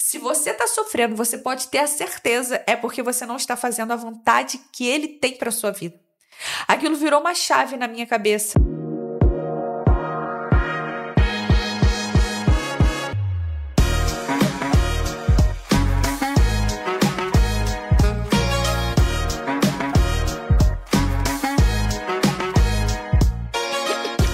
Se você está sofrendo, você pode ter a certeza, é porque você não está fazendo a vontade que Ele tem para sua vida. Aquilo virou uma chave na minha cabeça.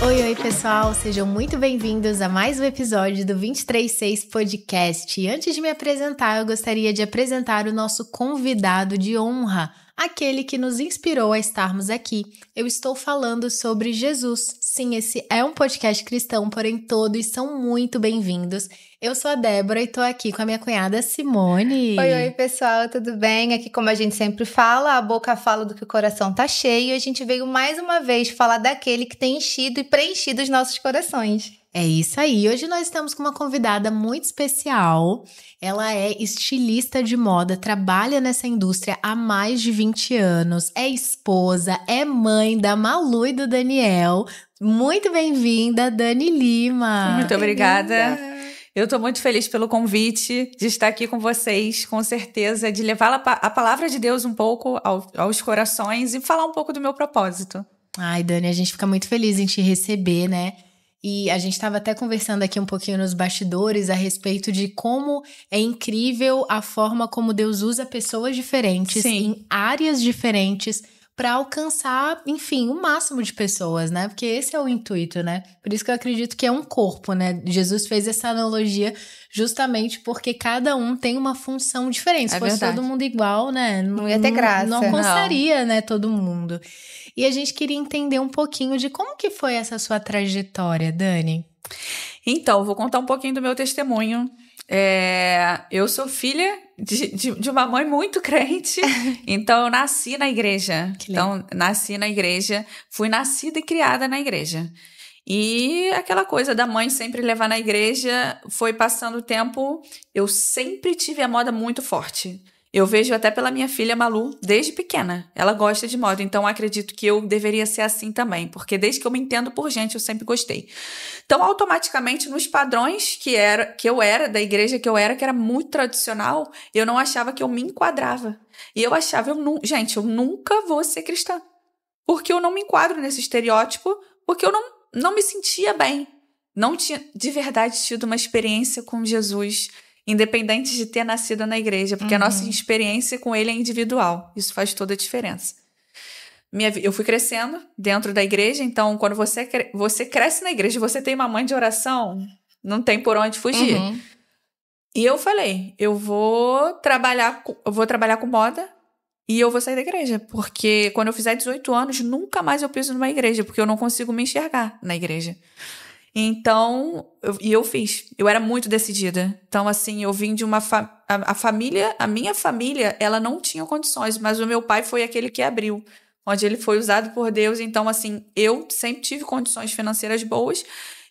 Oi, pessoal, sejam muito bem-vindos a mais um episódio do 236 Podcast. E antes de me apresentar, eu gostaria de apresentar o nosso convidado de honra, aquele que nos inspirou a estarmos aqui. Eu estou falando sobre Jesus. Sim, esse é um podcast cristão, porém todos são muito bem-vindos. Eu sou a Débora e tô aqui com a minha cunhada Simone. Oi, pessoal, tudo bem? Aqui, como a gente sempre fala, a boca fala do que o coração tá cheio. E a gente veio mais uma vez falar daquele que tem enchido e preenchido os nossos corações. É isso aí. Hoje nós estamos com uma convidada muito especial. Ela é estilista de moda, trabalha nessa indústria há mais de 20 anos, é esposa, é mãe da Malu e do Daniel. Muito bem-vinda, Dani Lima. Muito obrigada. Eu tô muito feliz pelo convite de estar aqui com vocês, com certeza, de levar a palavra de Deus um pouco aos corações e falar um pouco do meu propósito. Ai, Dani, a gente fica muito feliz em te receber, né? E a gente estava até conversando aqui um pouquinho nos bastidores a respeito de como é incrível a forma como Deus usa pessoas diferentes, Sim, em áreas diferentes, para alcançar, enfim, o máximo de pessoas, né? Porque esse é o intuito, né? Por isso que eu acredito que é um corpo, né? Jesus fez essa analogia justamente porque cada um tem uma função diferente. Se fosse todo mundo igual, né? Não ia ter graça. Não alcançaria, né, todo mundo. E a gente queria entender um pouquinho de como que foi essa sua trajetória, Dani. Então, vou contar um pouquinho do meu testemunho. Eu sou filha de uma mãe muito crente, então eu nasci na igreja. Nasci na igreja, fui nascida e criada na igreja. E aquela coisa da mãe sempre levar na igreja, foi passando o tempo, eu sempre tive a moda muito forte. Eu vejo até pela minha filha Malu, desde pequena. Ela gosta de moda, então acredito que eu deveria ser assim também. Porque desde que eu me entendo por gente, eu sempre gostei. Então, automaticamente, nos padrões que eu era, da igreja que eu era muito tradicional, eu não achava que eu me enquadrava. E eu achava, eu nunca vou ser cristã. Porque eu não me enquadro nesse estereótipo, porque eu não me sentia bem. Não tinha, de verdade, tido uma experiência com Jesus, independente de ter nascido na igreja, porque a nossa experiência com ele é individual. Isso faz toda a diferença. Eu fui crescendo dentro da igreja, então quando você cresce na igreja, você tem uma mãe de oração, não tem por onde fugir. E eu falei, eu vou trabalhar com moda e eu vou sair da igreja, porque quando eu fizer 18 anos, nunca mais eu piso numa igreja, porque eu não consigo me enxergar na igreja. Então, eu fiz. Eu era muito decidida. Então, assim, eu vim de uma a minha família, ela não tinha condições, mas o meu pai foi aquele que abriu, onde ele foi usado por Deus. Então, assim, eu sempre tive condições financeiras boas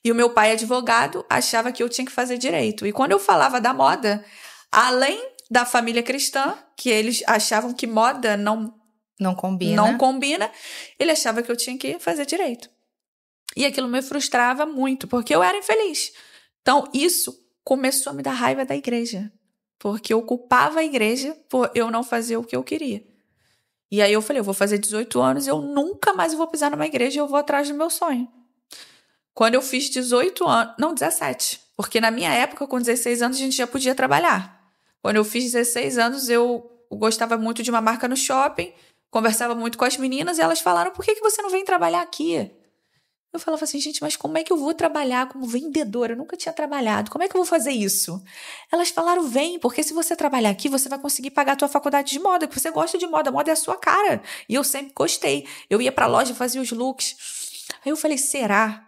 e o meu pai, advogado, achava que eu tinha que fazer direito. E quando eu falava da moda, além da família cristã, que eles achavam que moda não combina, ele achava que eu tinha que fazer direito. E aquilo me frustrava muito, porque eu era infeliz. Então, isso começou a me dar raiva da igreja. Porque eu culpava a igreja por eu não fazer o que eu queria. E aí eu falei, eu vou fazer 18 anos, eu nunca mais vou pisar numa igreja e eu vou atrás do meu sonho. Quando eu fiz 18 anos... Não, 17. Porque na minha época, com 16 anos, a gente já podia trabalhar. Quando eu fiz 16 anos, eu gostava muito de uma marca no shopping, conversava muito com as meninas e elas falaram, por que você não vem trabalhar aqui? Eu falava assim, gente, mas como é que eu vou trabalhar como vendedora? Eu nunca tinha trabalhado. Como é que eu vou fazer isso? Elas falaram, vem, porque se você trabalhar aqui, você vai conseguir pagar a tua faculdade de moda, porque você gosta de moda, a moda é a sua cara. E eu sempre gostei. Eu ia pra loja, fazia os looks. Aí eu falei, será?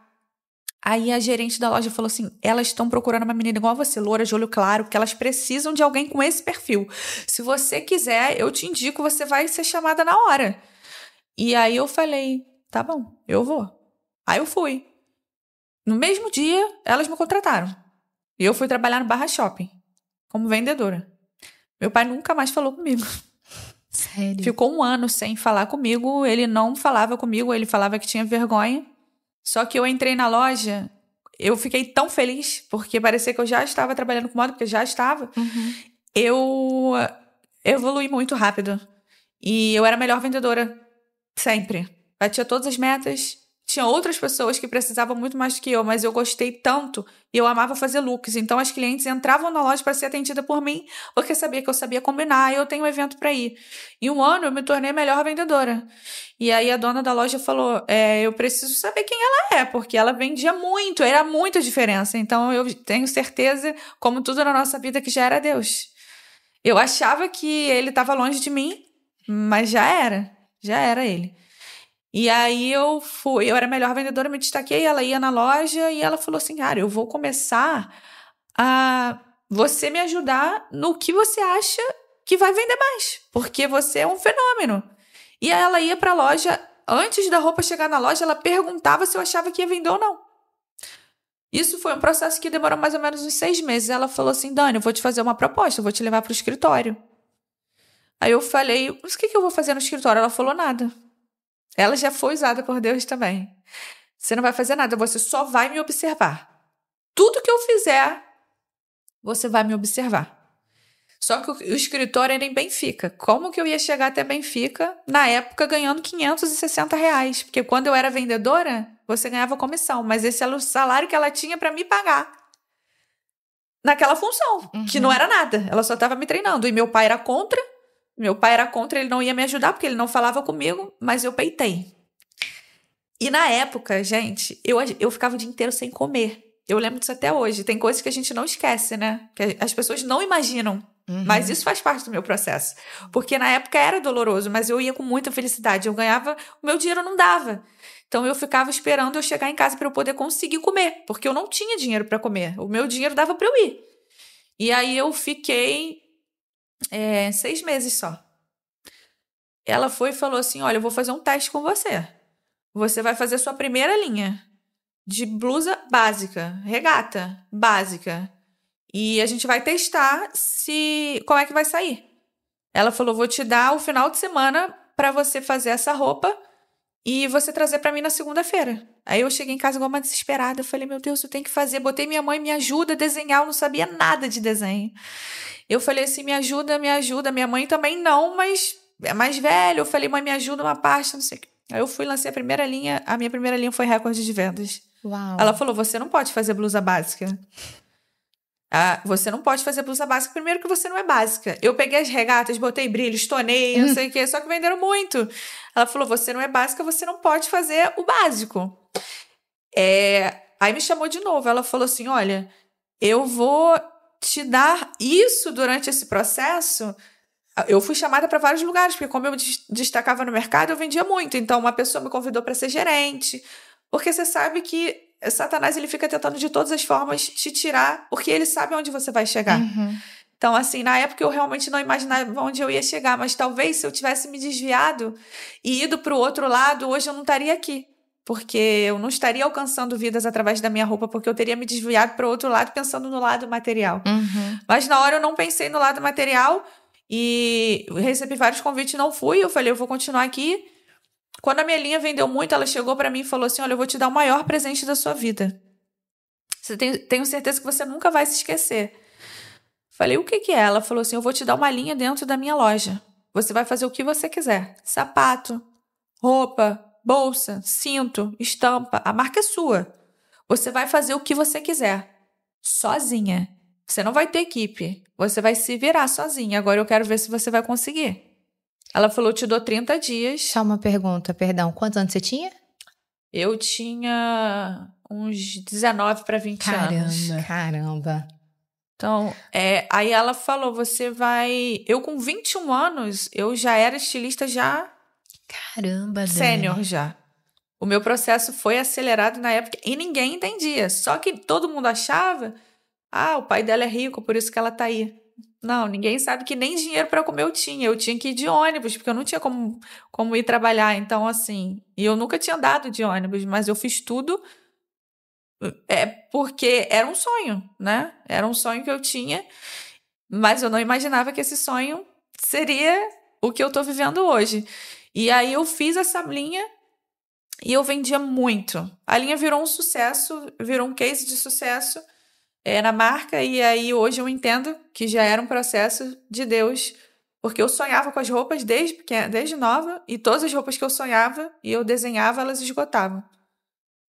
Aí a gerente da loja falou assim, elas estão procurando uma menina igual a você, loura, de olho claro, porque elas precisam de alguém com esse perfil. Se você quiser, eu te indico, você vai ser chamada na hora. E aí eu falei, tá bom, eu vou. Aí eu fui. No mesmo dia, elas me contrataram. E eu fui trabalhar no Barra Shopping, como vendedora. Meu pai nunca mais falou comigo. Sério? Ficou 1 ano sem falar comigo. Ele não falava comigo, ele falava que tinha vergonha. Só que eu entrei na loja, eu fiquei tão feliz, porque parecia que eu já estava trabalhando com moda, porque já estava. Eu evolui muito rápido. E eu era a melhor vendedora sempre. Batia todas as metas. Tinha outras pessoas que precisavam muito mais do que eu, mas eu gostei tanto e eu amava fazer looks. Então as clientes entravam na loja para ser atendida por mim, porque sabia que eu sabia combinar e eu tenho um evento para ir. Em um ano eu me tornei a melhor vendedora. E aí a dona da loja falou, eu preciso saber quem ela é, porque ela vendia muito, era muita diferença. Então eu tenho certeza, como tudo na nossa vida, que já era Deus. Eu achava que ele estava longe de mim, mas já era ele. E aí eu era a melhor vendedora, me destaquei, ela ia na loja e ela falou assim, cara, eu vou começar a você me ajudar no que você acha que vai vender mais, porque você é um fenômeno. E aí ela ia pra loja, antes da roupa chegar na loja, ela perguntava se eu achava que ia vender ou não. Isso foi um processo que demorou mais ou menos uns 6 meses. Ela falou assim, Dani, eu vou te fazer uma proposta, eu vou te levar pro escritório. Aí eu falei, mas o que eu vou fazer no escritório? Ela falou, nada. Ela já foi usada por Deus também. Você não vai fazer nada, você só vai me observar. Tudo que eu fizer, você vai me observar. Só que o escritório era em Benfica. Como que eu ia chegar até Benfica, na época, ganhando R$560? Porque quando eu era vendedora, você ganhava comissão. Mas esse era o salário que ela tinha para me pagar. Naquela função, que não era nada. Ela só estava me treinando. E meu pai era contra. Ele não ia me ajudar, porque ele não falava comigo, mas eu peitei. E na época, gente, eu ficava o dia inteiro sem comer. Eu lembro disso até hoje. Tem coisas que a gente não esquece, né? Que as pessoas não imaginam. Mas isso faz parte do meu processo. Porque na época era doloroso, mas eu ia com muita felicidade. Eu ganhava, o meu dinheiro não dava. Então eu ficava esperando eu chegar em casa para eu poder conseguir comer, porque eu não tinha dinheiro para comer. O meu dinheiro dava para eu ir. E aí eu fiquei 6 meses só. Ela foi e falou assim, olha, eu vou fazer um teste com você. Você vai fazer a sua primeira linha de blusa básica, regata básica. E a gente vai testar como é que vai sair. Ela falou, vou te dar o final de semana para você fazer essa roupa e você trazer para mim na segunda-feira. Aí eu cheguei em casa igual uma desesperada. Eu falei, meu Deus, eu tenho que fazer. Botei minha mãe, me ajuda a desenhar. Eu não sabia nada de desenho. Eu falei assim, me ajuda. Minha mãe também não, mas é mais velha. Eu falei, mãe, me ajuda uma pasta, não sei o que. Aí eu fui e lancei a primeira linha. A minha primeira linha foi recorde de vendas. Uau. Ela falou, você não pode fazer blusa básica. Você não pode fazer blusa básica. Primeiro que você não é básica. Eu peguei as regatas, botei brilho, estonei, não sei o que. Só que venderam muito. Ela falou, você não é básica, você não pode fazer o básico. Aí me chamou de novo. Ela falou assim, olha, eu vou te dar isso durante esse processo. Eu fui chamada para vários lugares, porque como eu destacava no mercado, eu vendia muito. Então, uma pessoa me convidou para ser gerente. Porque você sabe que Satanás, ele fica tentando de todas as formas te tirar, porque ele sabe onde você vai chegar. Então, assim, na época eu realmente não imaginava onde eu ia chegar, mas talvez se eu tivesse me desviado e ido para o outro lado, hoje eu não estaria aqui. Porque eu não estaria alcançando vidas através da minha roupa, porque eu teria me desviado para o outro lado pensando no lado material. Mas na hora eu não pensei no lado material e recebi vários convites e não fui. Eu falei, eu vou continuar aqui. Quando a minha linha vendeu muito, ela chegou para mim e falou assim, olha, eu vou te dar o maior presente da sua vida. Tenho certeza que você nunca vai se esquecer. Falei, o que é? Ela falou assim, eu vou te dar uma linha dentro da minha loja. Você vai fazer o que você quiser. Sapato, roupa, bolsa, cinto, estampa. A marca é sua. Você vai fazer o que você quiser. Sozinha. Você não vai ter equipe. Você vai se virar sozinha. Agora eu quero ver se você vai conseguir. Ela falou, eu te dou 30 dias. Só uma pergunta, perdão. Quantos anos você tinha? Eu tinha uns 19 para 20 anos. Caramba. Então, aí ela falou, você vai... Eu com 21 anos, eu já era estilista já... Caramba, Dani. Sênior já. O meu processo foi acelerado na época e ninguém entendia. Só que todo mundo achava, o pai dela é rico, por isso que ela tá aí. Não, ninguém sabe que nem dinheiro para comer eu tinha. Eu tinha que ir de ônibus, porque eu não tinha como ir trabalhar. Então, assim... E eu nunca tinha andado de ônibus, mas eu fiz tudo... porque era um sonho, né? Era um sonho que eu tinha, mas eu não imaginava que esse sonho seria o que eu tô vivendo hoje. E aí eu fiz essa linha E eu vendia muito. A linha virou um sucesso, virou um case de sucesso na marca. E aí hoje eu entendo que já era um processo de Deus. Porque eu sonhava com as roupas desde nova. E todas as roupas que eu sonhava e eu desenhava, elas esgotavam.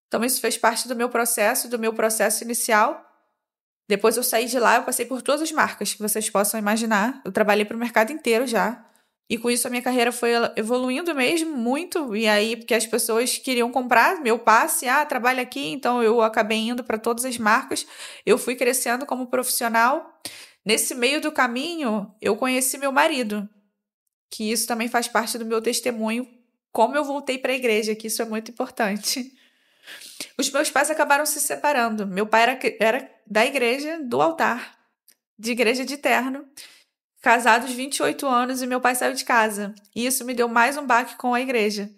Então isso fez parte do meu processo inicial. Depois eu saí de lá, eu passei por todas as marcas que vocês possam imaginar. Eu trabalhei para o mercado inteiro já. E com isso a minha carreira foi evoluindo mesmo, muito. E aí, porque as pessoas queriam comprar meu passe. Trabalha aqui. Então eu acabei indo para todas as marcas. Eu fui crescendo como profissional. Nesse meio do caminho, eu conheci meu marido. Que isso também faz parte do meu testemunho. Como eu voltei para a igreja, que isso é muito importante. Os meus pais acabaram se separando. Meu pai era da igreja, do altar. De igreja de terno. Casados 28 anos e meu pai saiu de casa. E isso me deu mais um baque com a igreja.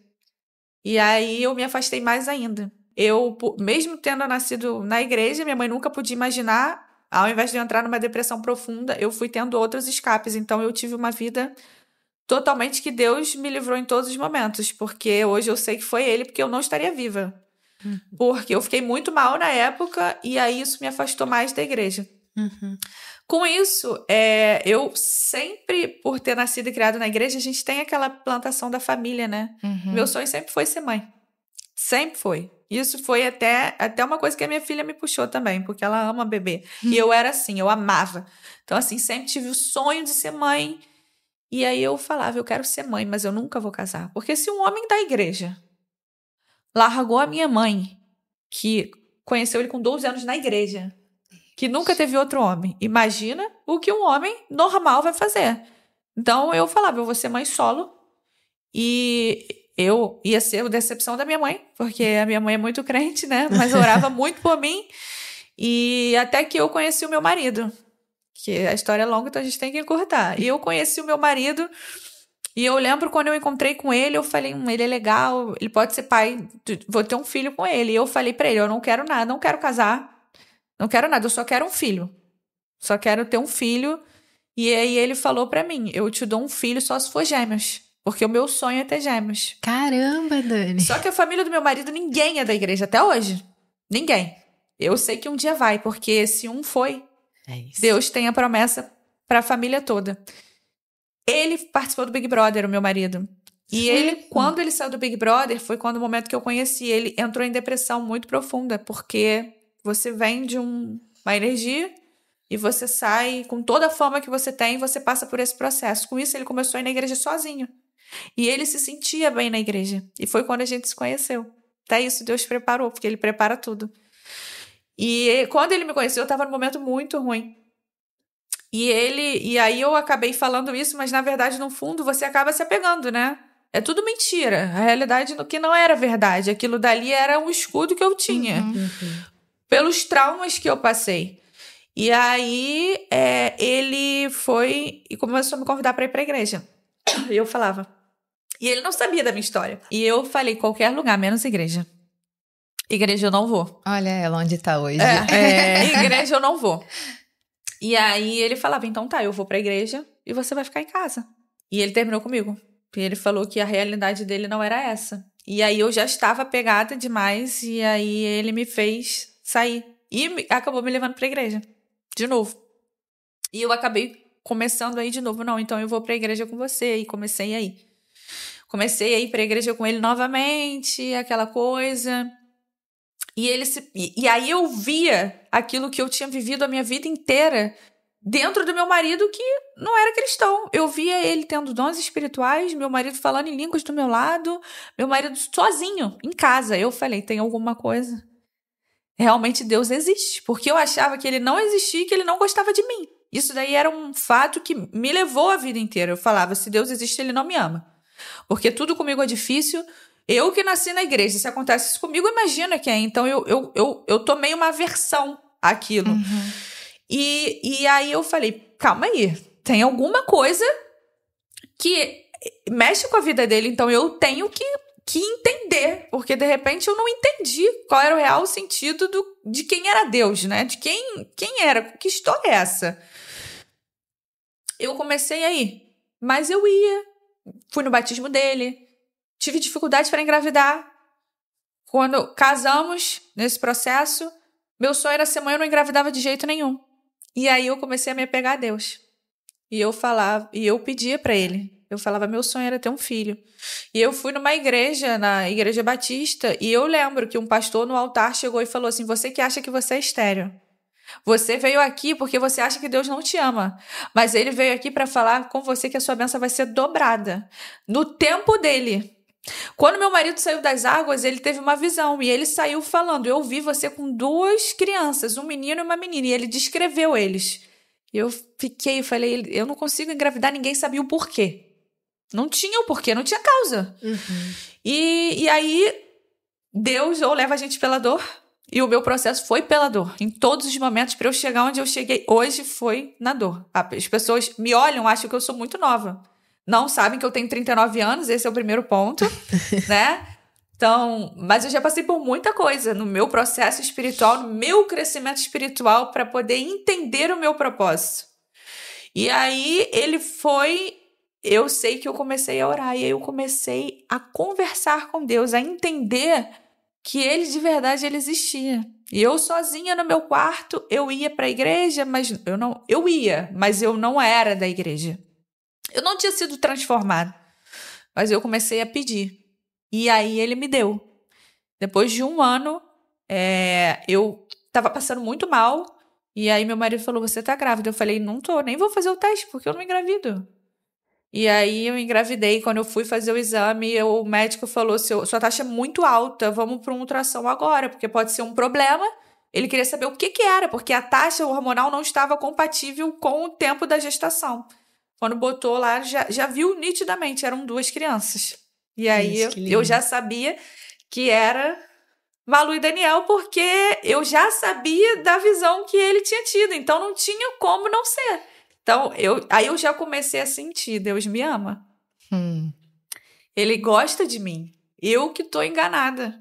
E aí eu me afastei mais ainda. Eu, mesmo tendo nascido na igreja, minha mãe nunca podia imaginar, ao invés de eu entrar numa depressão profunda, eu fui tendo outros escapes. Então eu tive uma vida totalmente que Deus me livrou em todos os momentos. Porque hoje eu sei que foi Ele, porque eu não estaria viva. Porque eu fiquei muito mal na época e aí isso me afastou mais da igreja. Com isso, eu sempre, por ter nascido e criado na igreja, a gente tem aquela plantação da família, né? Meu sonho sempre foi ser mãe. Sempre foi. Isso foi até uma coisa que a minha filha me puxou também, porque ela ama bebê. E eu era assim, eu amava. Então, assim, sempre tive o sonho de ser mãe. E aí eu falava, eu quero ser mãe, mas eu nunca vou casar. Porque se um homem da igreja largou a minha mãe, que conheceu ele com 12 anos na igreja, que nunca teve outro homem. Imagina o que um homem normal vai fazer. Então, eu falava, eu vou ser mãe solo. E eu ia ser a decepção da minha mãe, porque a minha mãe é muito crente, né? Mas orava muito por mim. E até que eu conheci o meu marido. Que a história é longa, então a gente tem que encurtar. E eu conheci o meu marido. E eu lembro quando eu encontrei com ele, eu falei, ele é legal, ele pode ser pai, vou ter um filho com ele. E eu falei pra ele, eu não quero nada, não quero casar. Não quero nada, eu só quero um filho. Só quero ter um filho. E aí ele falou pra mim, eu te dou um filho só se for gêmeos. Porque o meu sonho é ter gêmeos. Caramba, Dani. Só que a família do meu marido, ninguém é da igreja até hoje. Ninguém. Eu sei que um dia vai, porque se um foi, Deus tem a promessa pra família toda. Ele participou do Big Brother, o meu marido. E ele, quando ele saiu do Big Brother, foi quando o momento que eu conheci ele, entrou em depressão muito profunda, porque você vem de uma energia e você sai com toda a fama que você tem, você passa por esse processo. Com isso, ele começou a ir na igreja sozinho. E ele se sentia bem na igreja. E foi quando a gente se conheceu. Até isso Deus preparou, porque Ele prepara tudo. E quando ele me conheceu, eu estava num momento muito ruim. E aí eu acabei falando isso, mas na verdade, no fundo, você acaba se apegando, né? É tudo mentira. A realidade que não era verdade. Aquilo dali era um escudo que eu tinha. Pelos traumas que eu passei. E aí, ele foi e começou a me convidar para ir para a igreja. E eu falava. E ele não sabia da minha história. E eu falei, qualquer lugar, menos igreja. Igreja eu não vou. Olha ela onde tá hoje. Igreja eu não vou. E aí ele falava, então tá, eu vou pra igreja e você vai ficar em casa. E ele terminou comigo. E ele falou que a realidade dele não era essa. E aí eu já estava apegada demais e aí ele me fez sair. E acabou me levando pra igreja. De novo. E eu acabei começando aí de novo. Não, então eu vou pra igreja com você. E comecei aí. Comecei a ir pra igreja com ele novamente, aquela coisa. E aí eu via aquilo que eu tinha vivido a minha vida inteira dentro do meu marido que não era cristão. Eu via ele tendo dons espirituais, meu marido falando em línguas do meu lado, meu marido sozinho, em casa. Eu falei, tem alguma coisa. Realmente Deus existe. Porque eu achava que ele não existia e que ele não gostava de mim. Isso daí era um fato que me levou a vida inteira. Eu falava, se Deus existe, ele não me ama. Porque tudo comigo é difícil. Eu que nasci na igreja, se acontece isso comigo, imagina quem. Então, eu tomei uma aversão àquilo. E aí eu falei, calma aí, tem alguma coisa que mexe com a vida dele, então eu tenho que entender. Porque, de repente, eu não entendi qual era o real sentido de quem era Deus, né? De quem era, que história é essa? Eu comecei aí, mas eu ia. Fui no batismo dele. Tive dificuldade para engravidar. Quando casamos, nesse processo, meu sonho era ser mãe, eu não engravidava de jeito nenhum. E aí eu comecei a me apegar a Deus. E eu falava, e eu pedia pra ele. Eu falava, meu sonho era ter um filho. E eu fui numa igreja, na Igreja Batista, e eu lembro que um pastor no altar chegou e falou assim, você que acha que você é estéril. Você veio aqui porque você acha que Deus não te ama. Mas ele veio aqui para falar com você que a sua bênção vai ser dobrada. No tempo dele. Quando meu marido saiu das águas, ele teve uma visão. E ele saiu falando, eu vi você com 2 crianças, um menino e uma menina. E ele descreveu eles. E eu falei, eu não consigo engravidar, ninguém sabia o porquê. Não tinha o porquê, não tinha causa. E aí, Deus ou leva a gente pela dor, e o meu processo foi pela dor. Em todos os momentos, para eu chegar onde eu cheguei hoje, foi na dor. As pessoas me olham, acham que eu sou muito nova. Não sabem que eu tenho 39 anos, esse é o primeiro ponto, né? Então, mas eu já passei por muita coisa no meu processo espiritual, no meu crescimento espiritual, para poder entender o meu propósito. E aí, eu sei que eu comecei a orar, e aí eu comecei a conversar com Deus, a entender que ele, de verdade, ele existia. E eu sozinha no meu quarto, eu ia para a igreja, mas mas eu não era da igreja. Eu não tinha sido transformada, mas eu comecei a pedir. E aí ele me deu. Depois de 1 ano, eu estava passando muito mal, e aí meu marido falou, você tá grávida? Eu falei, não tô, nem vou fazer o teste, porque eu não engravido. E aí eu engravidei, quando eu fui fazer o exame, o médico falou, sua taxa é muito alta, vamos para uma ultrassom agora, porque pode ser um problema. Ele queria saber o que era, porque a taxa hormonal não estava compatível com o tempo da gestação. Quando botou lá, já viu nitidamente, eram 2 crianças. E aí eu já sabia que era Malu e Daniel, porque eu já sabia da visão que ele tinha tido, então não tinha como não ser. Então, aí eu já comecei a sentir, Deus me ama. Ele gosta de mim. Eu que tô enganada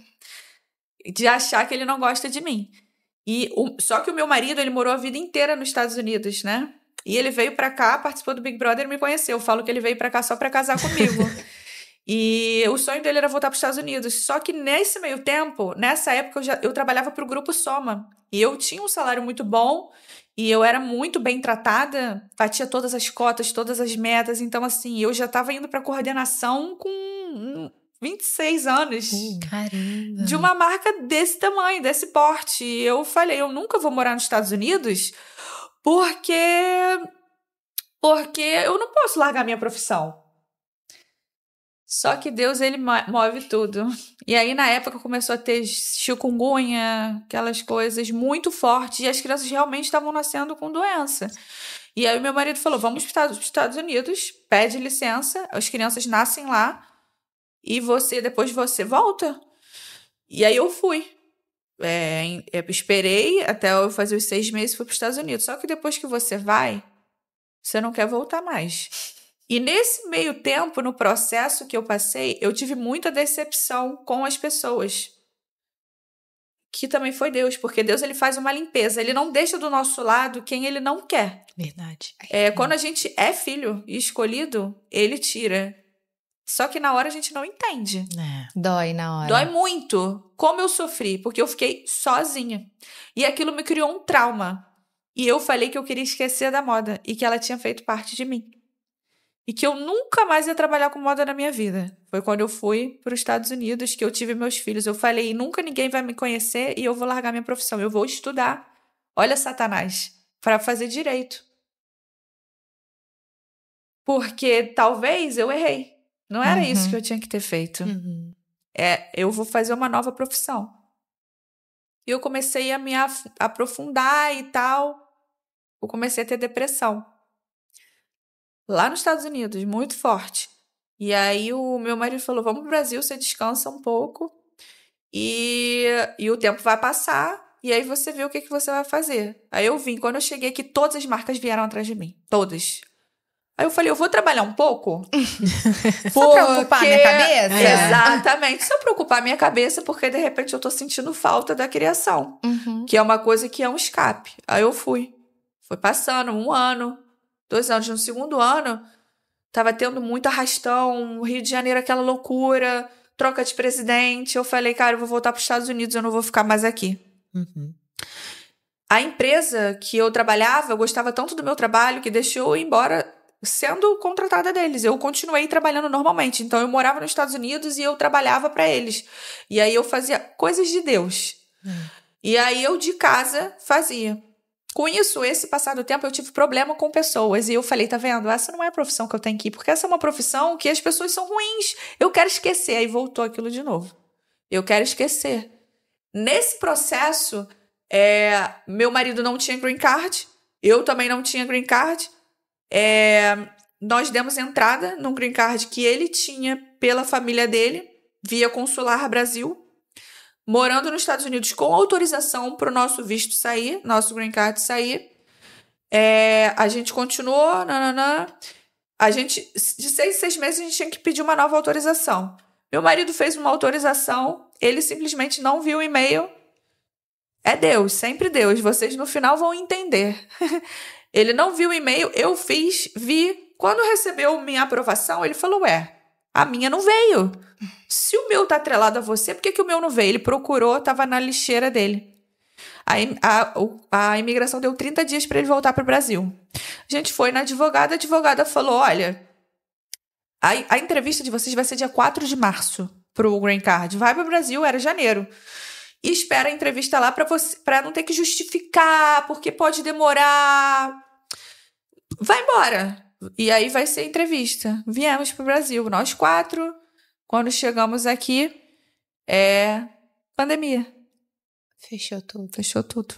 de achar que ele não gosta de mim. Só que o meu marido, ele morou a vida inteira nos Estados Unidos, né? E ele veio pra cá, participou do Big Brother e me conheceu. Eu falo que ele veio pra cá só pra casar comigo. E o sonho dele era voltar pros Estados Unidos. Só que nesse meio tempo, nessa época, eu trabalhava pro Grupo Soma. E eu tinha um salário muito bom. E eu era muito bem tratada, batia todas as cotas, todas as metas. Então, assim, eu já estava indo para coordenação com 26 anos. Caramba! De uma marca desse tamanho, desse porte. E eu falei, eu nunca vou morar nos Estados Unidos porque eu não posso largar minha profissão. Só que Deus, ele move tudo. E aí, na época, começou a ter chikungunya, aquelas coisas muito fortes, e as crianças realmente estavam nascendo com doença. E aí, o meu marido falou, vamos para os Estados Unidos, pede licença, as crianças nascem lá, e depois você volta. E aí, eu fui. Esperei até eu fazer os 6 meses e fui para os Estados Unidos. Só que depois que você vai, você não quer voltar mais. E nesse meio tempo, no processo que eu passei, eu tive muita decepção com as pessoas. Que também foi Deus, porque Deus, ele faz uma limpeza. Ele não deixa do nosso lado quem ele não quer. Verdade. Quando a gente é filho e escolhido, ele tira. Só que na hora a gente não entende. Dói na hora. Dói muito. Como eu sofri, porque eu fiquei sozinha. E aquilo me criou um trauma. E eu falei que eu queria esquecer da moda e que ela tinha feito parte de mim. E que eu nunca mais ia trabalhar com moda na minha vida. Foi quando eu fui para os Estados Unidos que eu tive meus filhos. Eu falei, nunca ninguém vai me conhecer e eu vou largar minha profissão. Eu vou estudar. Olha, Satanás, para fazer direito. Porque talvez eu errei. Não era isso que eu tinha que ter feito. Eu vou fazer uma nova profissão. E eu comecei a me aprofundar e tal. Eu comecei a ter depressão. Lá nos Estados Unidos, muito forte. E aí o meu marido falou, vamos pro Brasil, você descansa um pouco e o tempo vai passar e aí você vê o que você vai fazer. Aí eu vim, quando eu cheguei aqui, todas as marcas vieram atrás de mim, todas. Aí eu falei, eu vou trabalhar um pouco? Só pra ocupar minha cabeça? Exatamente, só pra ocupar minha cabeça, porque de repente eu tô sentindo falta da criação, que é uma coisa que é um escape. Aí eu fui. Foi passando 1 ano, 2 anos. No segundo ano, tava tendo muito arrastão, Rio de Janeiro, aquela loucura, troca de presidente, eu falei, cara, eu vou voltar para os Estados Unidos, eu não vou ficar mais aqui. A empresa que eu trabalhava, eu gostava tanto do meu trabalho que deixou eu ir embora sendo contratada deles. Eu continuei trabalhando normalmente. Então, eu morava nos Estados Unidos e eu trabalhava para eles. E aí, eu fazia coisas de Deus. E aí, eu de casa fazia. Com isso, esse passado tempo, eu tive problema com pessoas. E eu falei, tá vendo? Essa não é a profissão que eu tenho aqui. Porque essa é uma profissão que as pessoas são ruins. Eu quero esquecer. Aí, voltou aquilo de novo. Eu quero esquecer. Nesse processo, meu marido não tinha green card. Eu também não tinha green card. Nós demos entrada num green card que ele tinha pela família dele, via Consular Brasil, morando nos Estados Unidos com autorização para o nosso visto sair, nosso green card sair. A gente continuou, a gente, de 6 em 6 meses, a gente tinha que pedir uma nova autorização. Meu marido fez uma autorização, ele simplesmente não viu o e-mail. É Deus, sempre Deus, vocês no final vão entender. Ele não viu o e-mail, eu vi. Quando recebeu minha aprovação, ele falou, a minha não veio. Se o meu tá atrelado a você, por que o meu não veio? Ele procurou, tava na lixeira dele. A imigração deu 30 dias para ele voltar para o Brasil. A gente foi na advogada, a advogada falou, olha, a entrevista de vocês vai ser dia 4 de março pro Green Card. Vai para o Brasil, era janeiro. E espera a entrevista lá para não ter que justificar, porque pode demorar. Vai embora. E aí vai ser entrevista. Viemos pro Brasil, nós 4. Quando chegamos aqui, pandemia. Fechou tudo.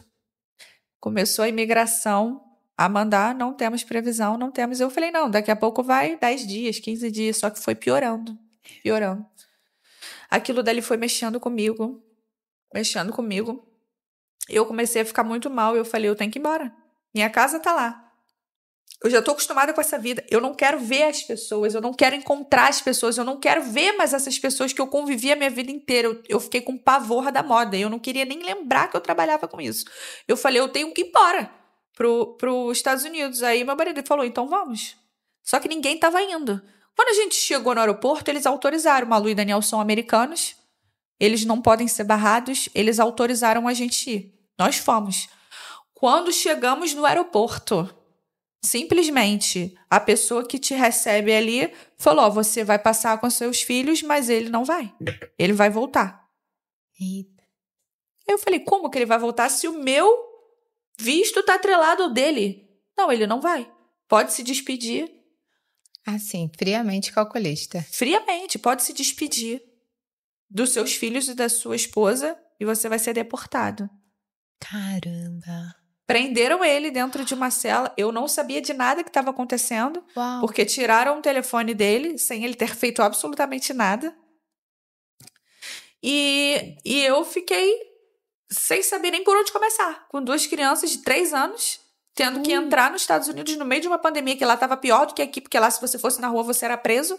Começou a imigração a mandar, não temos previsão, não temos. Eu falei, não, daqui a pouco vai 10 dias, 15 dias, só que foi piorando. Aquilo dali foi mexendo comigo. Eu comecei a ficar muito mal. Eu falei, eu tenho que ir embora. Minha casa tá lá. Eu já tô acostumada com essa vida. Eu não quero ver as pessoas. Eu não quero encontrar as pessoas. Eu não quero ver mais essas pessoas que eu convivi a minha vida inteira. Eu fiquei com pavor da moda. Eu não queria nem lembrar que eu trabalhava com isso. Eu falei, eu tenho que ir embora pros Estados Unidos. Aí meu marido falou, então vamos. Só que ninguém tava indo. Quando a gente chegou no aeroporto, eles autorizaram. Malu e Daniel são americanos. Eles não podem ser barrados, eles autorizaram a gente ir. Nós fomos. Quando chegamos no aeroporto, simplesmente a pessoa que te recebe ali falou, você vai passar com seus filhos, mas ele não vai. Ele vai voltar. Eita. Eu falei, como que ele vai voltar se o meu visto tá atrelado ao dele? Não, ele não vai. Pode se despedir. Assim, friamente calculista. Friamente, pode se despedir dos seus filhos e da sua esposa e você vai ser deportado. Caramba. Prenderam ele dentro de uma cela. Eu não sabia de nada que estava acontecendo. Uau. Porque tiraram o telefone dele sem ele ter feito absolutamente nada. E eu fiquei sem saber nem por onde começar. Com 2 crianças de 3 anos, tendo que entrar nos Estados Unidos no meio de uma pandemia que lá estava pior do que aqui, porque lá se você fosse na rua você era preso.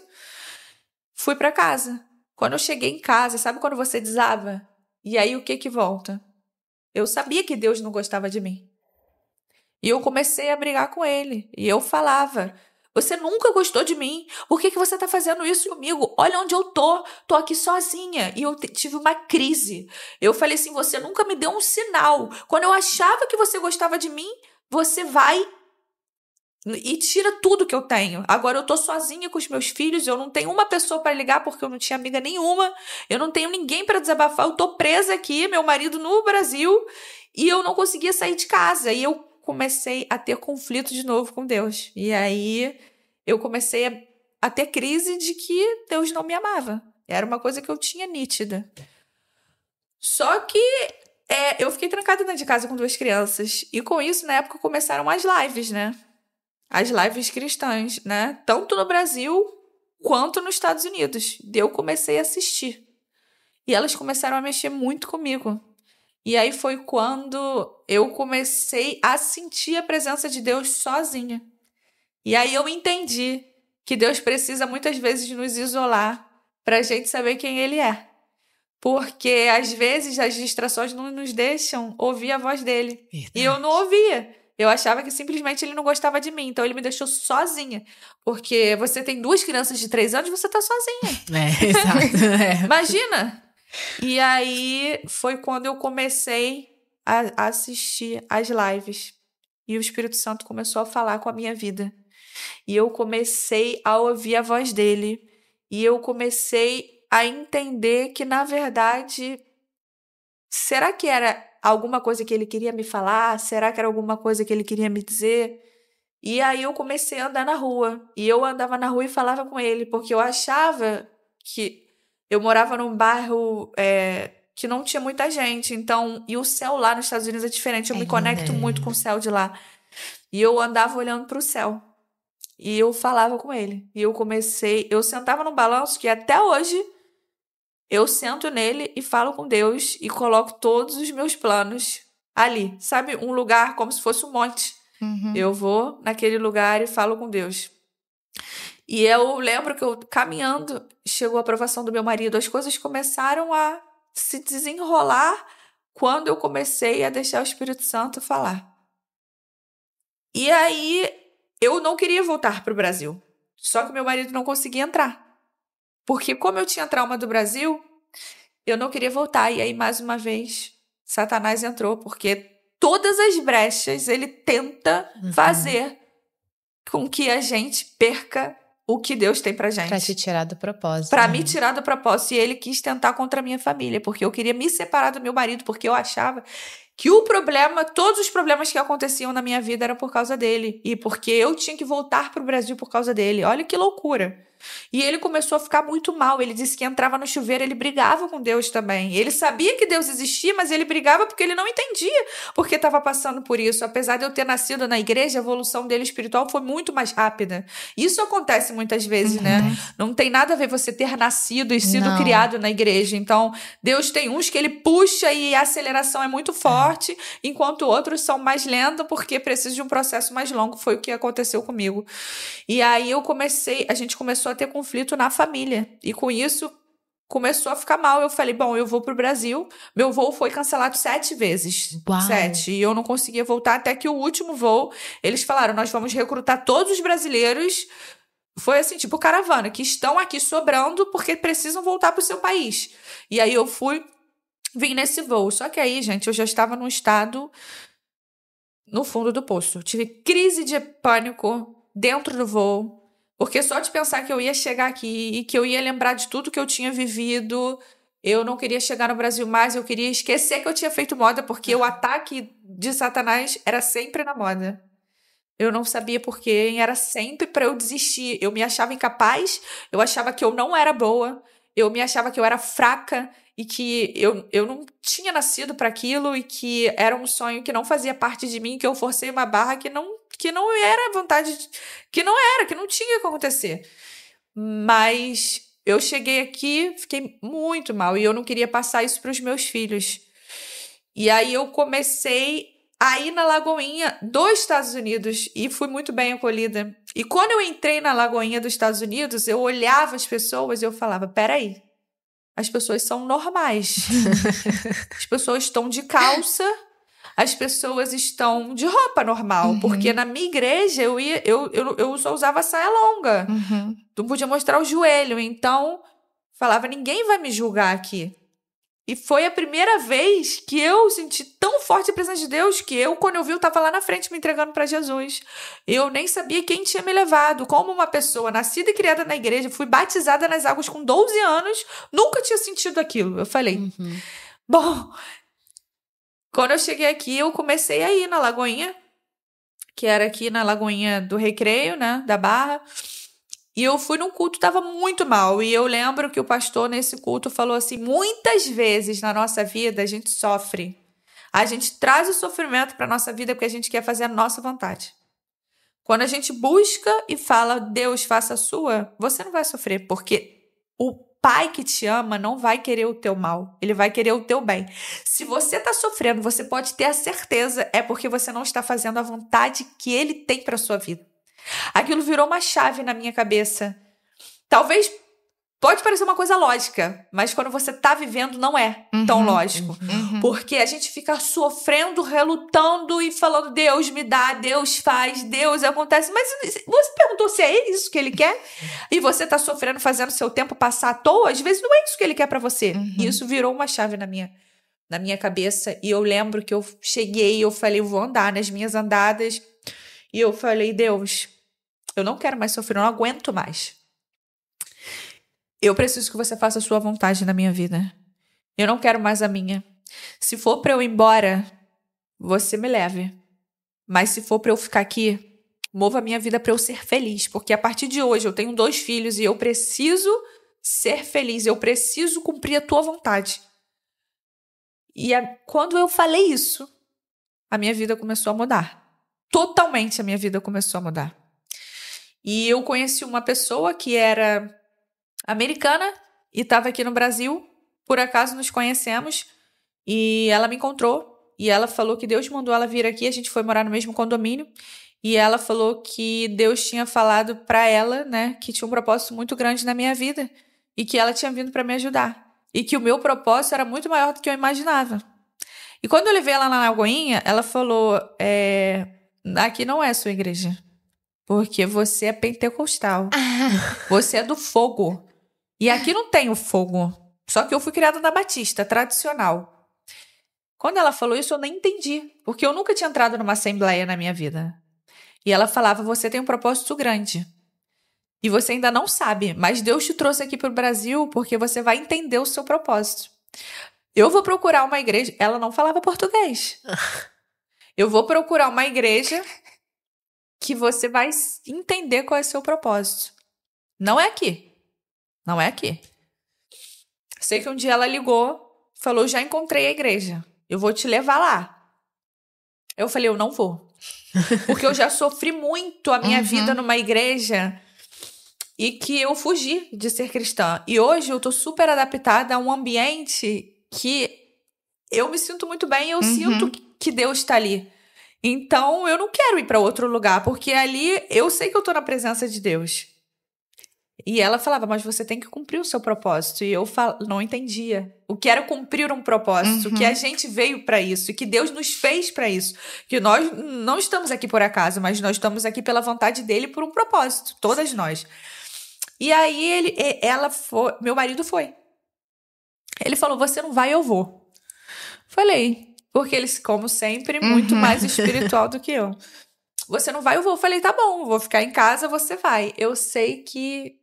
Fui para casa. Quando eu cheguei em casa, sabe quando você desaba? E aí o que volta? Eu sabia que Deus não gostava de mim. E eu comecei a brigar com ele. E eu falava, você nunca gostou de mim. Por que você tá fazendo isso comigo? Olha onde eu tô. Tô aqui sozinha. E eu tive uma crise. Eu falei assim, você nunca me deu um sinal. Quando eu achava que você gostava de mim, você vai e tira tudo que eu tenho. Agora eu tô sozinha com os meus filhos, eu não tenho uma pessoa para ligar porque eu não tinha amiga nenhuma, eu não tenho ninguém para desabafar, eu tô presa aqui, meu marido no Brasil, e eu não conseguia sair de casa. E eu comecei a ter conflito de novo com Deus. E aí eu comecei a ter crise de que Deus não me amava. Era uma coisa que eu tinha nítida. Só que eu fiquei trancada dentro de casa com 2 crianças. E com isso, na época, começaram as lives, né? As lives cristãs, né? Tanto no Brasil quanto nos Estados Unidos. Eu comecei a assistir. E elas começaram a mexer muito comigo. E aí foi quando eu comecei a sentir a presença de Deus sozinha. E aí eu entendi que Deus precisa muitas vezes nos isolar para a gente saber quem Ele é. Porque às vezes as distrações não nos deixam ouvir a voz dele. Verdade. E eu não ouvia. Eu achava que simplesmente ele não gostava de mim. Então ele me deixou sozinha. Porque você tem 2 crianças de 3 anos e você tá sozinha. Exato. Imagina! E aí foi quando eu comecei a assistir as lives. E o Espírito Santo começou a falar com a minha vida. E eu comecei a ouvir a voz dele. E eu comecei a entender que, na verdade, será que era alguma coisa que ele queria me falar? Será que era alguma coisa que ele queria me dizer? E aí eu comecei a andar na rua. E eu andava na rua e falava com ele, porque eu achava que eu morava num bairro que não tinha muita gente. Então, e o céu lá nos Estados Unidos é diferente. Eu me conecto muito com o céu de lá. E eu andava olhando para o céu. E eu falava com ele. E eu sentava num balanço que até hoje eu sento nele e falo com Deus e coloco todos os meus planos ali. Sabe? Um lugar como se fosse um monte. Uhum. Eu vou naquele lugar e falo com Deus. E eu lembro que eu, caminhando, chegou a aprovação do meu marido. As coisas começaram a se desenrolar quando eu comecei a deixar o Espírito Santo falar. E aí, eu não queria voltar para o Brasil. Só que meu marido não conseguia entrar. Porque como eu tinha trauma do Brasil, eu não queria voltar. E aí, mais uma vez, Satanás entrou. Porque todas as brechas ele tenta fazer com que a gente perca o que Deus tem pra gente. Pra te tirar do propósito. Pra me tirar do propósito. E ele quis tentar contra a minha família. Porque eu queria me separar do meu marido. Porque eu achava que todos os problemas que aconteciam na minha vida eram por causa dele. E porque eu tinha que voltar pro Brasil por causa dele. Olha que loucura. E ele começou a ficar muito mal. Ele disse que entrava no chuveiro, ele brigava com Deus também. Ele sabia que Deus existia, mas ele brigava porque ele não entendia porque estava passando por isso. Apesar de eu ter nascido na igreja, a evolução dele espiritual foi muito mais rápida. Isso acontece muitas vezes, né? Não tem nada a ver você ter nascido e sido criado na igreja. Então, Deus tem uns que ele puxa e a aceleração é muito forte, enquanto outros são mais lentos porque precisam de um processo mais longo. Foi o que aconteceu comigo. E aí a gente começou a ter conflito na família. E com isso, começou a ficar mal. Eu falei, bom, eu vou pro Brasil. Meu voo foi cancelado 7 vezes. Uau. 7. E eu não conseguia voltar até que o último voo, eles falaram, nós vamos recrutar todos os brasileiros. Foi assim, tipo caravana, que estão aqui sobrando porque precisam voltar pro seu país. E aí eu vim nesse voo. Só que aí, gente, eu já estava num estado no fundo do poço. Eu tive crise de pânico dentro do voo. Porque só de pensar que eu ia chegar aqui e que eu ia lembrar de tudo que eu tinha vivido, eu não queria chegar no Brasil mais, eu queria esquecer que eu tinha feito moda, porque o ataque de Satanás era sempre na moda. Eu não sabia porquê, era sempre para eu desistir. Eu me achava incapaz, eu achava que eu não era boa, eu me achava que eu era fraca e que eu não tinha nascido para aquilo e que era um sonho que não fazia parte de mim, que eu forcei uma barra que não era vontade, que não tinha que acontecer. Mas eu cheguei aqui, fiquei muito mal e eu não queria passar isso para os meus filhos. E aí eu comecei a ir na Lagoinha dos Estados Unidos e fui muito bem acolhida. E quando eu entrei na Lagoinha dos Estados Unidos, eu olhava as pessoas e eu falava, peraí, as pessoas são normais. As pessoas estão de calça, as pessoas estão de roupa normal. Porque na minha igreja eu só usava saia longa. Não podia mostrar o joelho. Então, falava, ninguém vai me julgar aqui. E foi a primeira vez que eu senti tão forte a presença de Deus que quando eu vi, eu estava lá na frente me entregando para Jesus. Eu nem sabia quem tinha me levado. Como uma pessoa nascida e criada na igreja, fui batizada nas águas com 12 anos, nunca tinha sentido aquilo. Eu falei, bom, quando eu cheguei aqui, eu comecei a ir na Lagoinha, que era aqui na Lagoinha do Recreio, né, da Barra. E eu fui num culto, estava muito mal. E eu lembro que o pastor nesse culto falou assim, muitas vezes na nossa vida a gente sofre. A gente traz o sofrimento para a nossa vida porque a gente quer fazer a nossa vontade. Quando a gente busca e fala, Deus, faça a sua, você não vai sofrer, porque o Pai que te ama não vai querer o teu mal, ele vai querer o teu bem. Se você está sofrendo, você pode ter a certeza, é porque você não está fazendo a vontade que ele tem para sua vida. Aquilo virou uma chave na minha cabeça. Talvez Pode parecer uma coisa lógica, mas quando você tá vivendo, não é tão lógico. Porque a gente fica sofrendo, relutando e falando, Deus me dá, Deus faz, Deus acontece. Mas você perguntou se é isso que ele quer? E você tá sofrendo, fazendo seu tempo passar à toa? Às vezes não é isso que ele quer pra você. E isso virou uma chave na minha cabeça. E eu lembro que eu cheguei, eu falei, eu vou andar nas minhas andadas. E eu falei, Deus, eu não quero mais sofrer, eu não aguento mais. Eu preciso que você faça a sua vontade na minha vida. Eu não quero mais a minha. Se for pra eu ir embora, você me leve. Mas se for pra eu ficar aqui, mova a minha vida pra eu ser feliz. Porque a partir de hoje eu tenho 2 filhos e eu preciso ser feliz. Eu preciso cumprir a tua vontade. E quando eu falei isso, a minha vida começou a mudar. Totalmente a minha vida começou a mudar. E eu conheci uma pessoa que era americana e estava aqui no Brasil. Por acaso nos conhecemos e ela me encontrou e ela falou que Deus mandou ela vir aqui. A gente foi morar no mesmo condomínio e ela falou que Deus tinha falado para ela, né, que tinha um propósito muito grande na minha vida e que ela tinha vindo para me ajudar e que o meu propósito era muito maior do que eu imaginava. E quando eu levei ela na Lagoinha, ela falou, aqui não é a sua igreja, porque você é pentecostal, você é do fogo. E aqui não tem o fogo. Só que eu fui criada na Batista, tradicional. Quando ela falou isso, eu nem entendi. Porque eu nunca tinha entrado numa assembleia na minha vida. E ela falava, você tem um propósito grande. E você ainda não sabe. Mas Deus te trouxe aqui para o Brasil porque você vai entender o seu propósito. Eu vou procurar uma igreja... Ela não falava português. Eu vou procurar uma igreja que você vai entender qual é o seu propósito. Não é aqui. Não é aqui. Sei que um dia ela ligou, falou, já encontrei a igreja. Eu vou te levar lá. Eu falei, eu não vou. Porque eu já sofri muito a minha vida numa igreja e que eu fugi de ser cristã. E hoje eu tô super adaptada a um ambiente que eu me sinto muito bem, eu sinto que Deus está ali. Então eu não quero ir para outro lugar, porque ali eu sei que eu tô na presença de Deus. E ela falava, mas você tem que cumprir o seu propósito. E eu não entendia. O que era cumprir um propósito, que a gente veio para isso, e que Deus nos fez para isso. Que nós não estamos aqui por acaso, mas nós estamos aqui pela vontade dele por um propósito. Todas nós. E aí meu marido foi. Ele falou, você não vai, eu vou. Falei, porque ele, como sempre, muito mais espiritual do que eu. Você não vai, eu vou. Falei, tá bom, vou ficar em casa, você vai. Eu sei que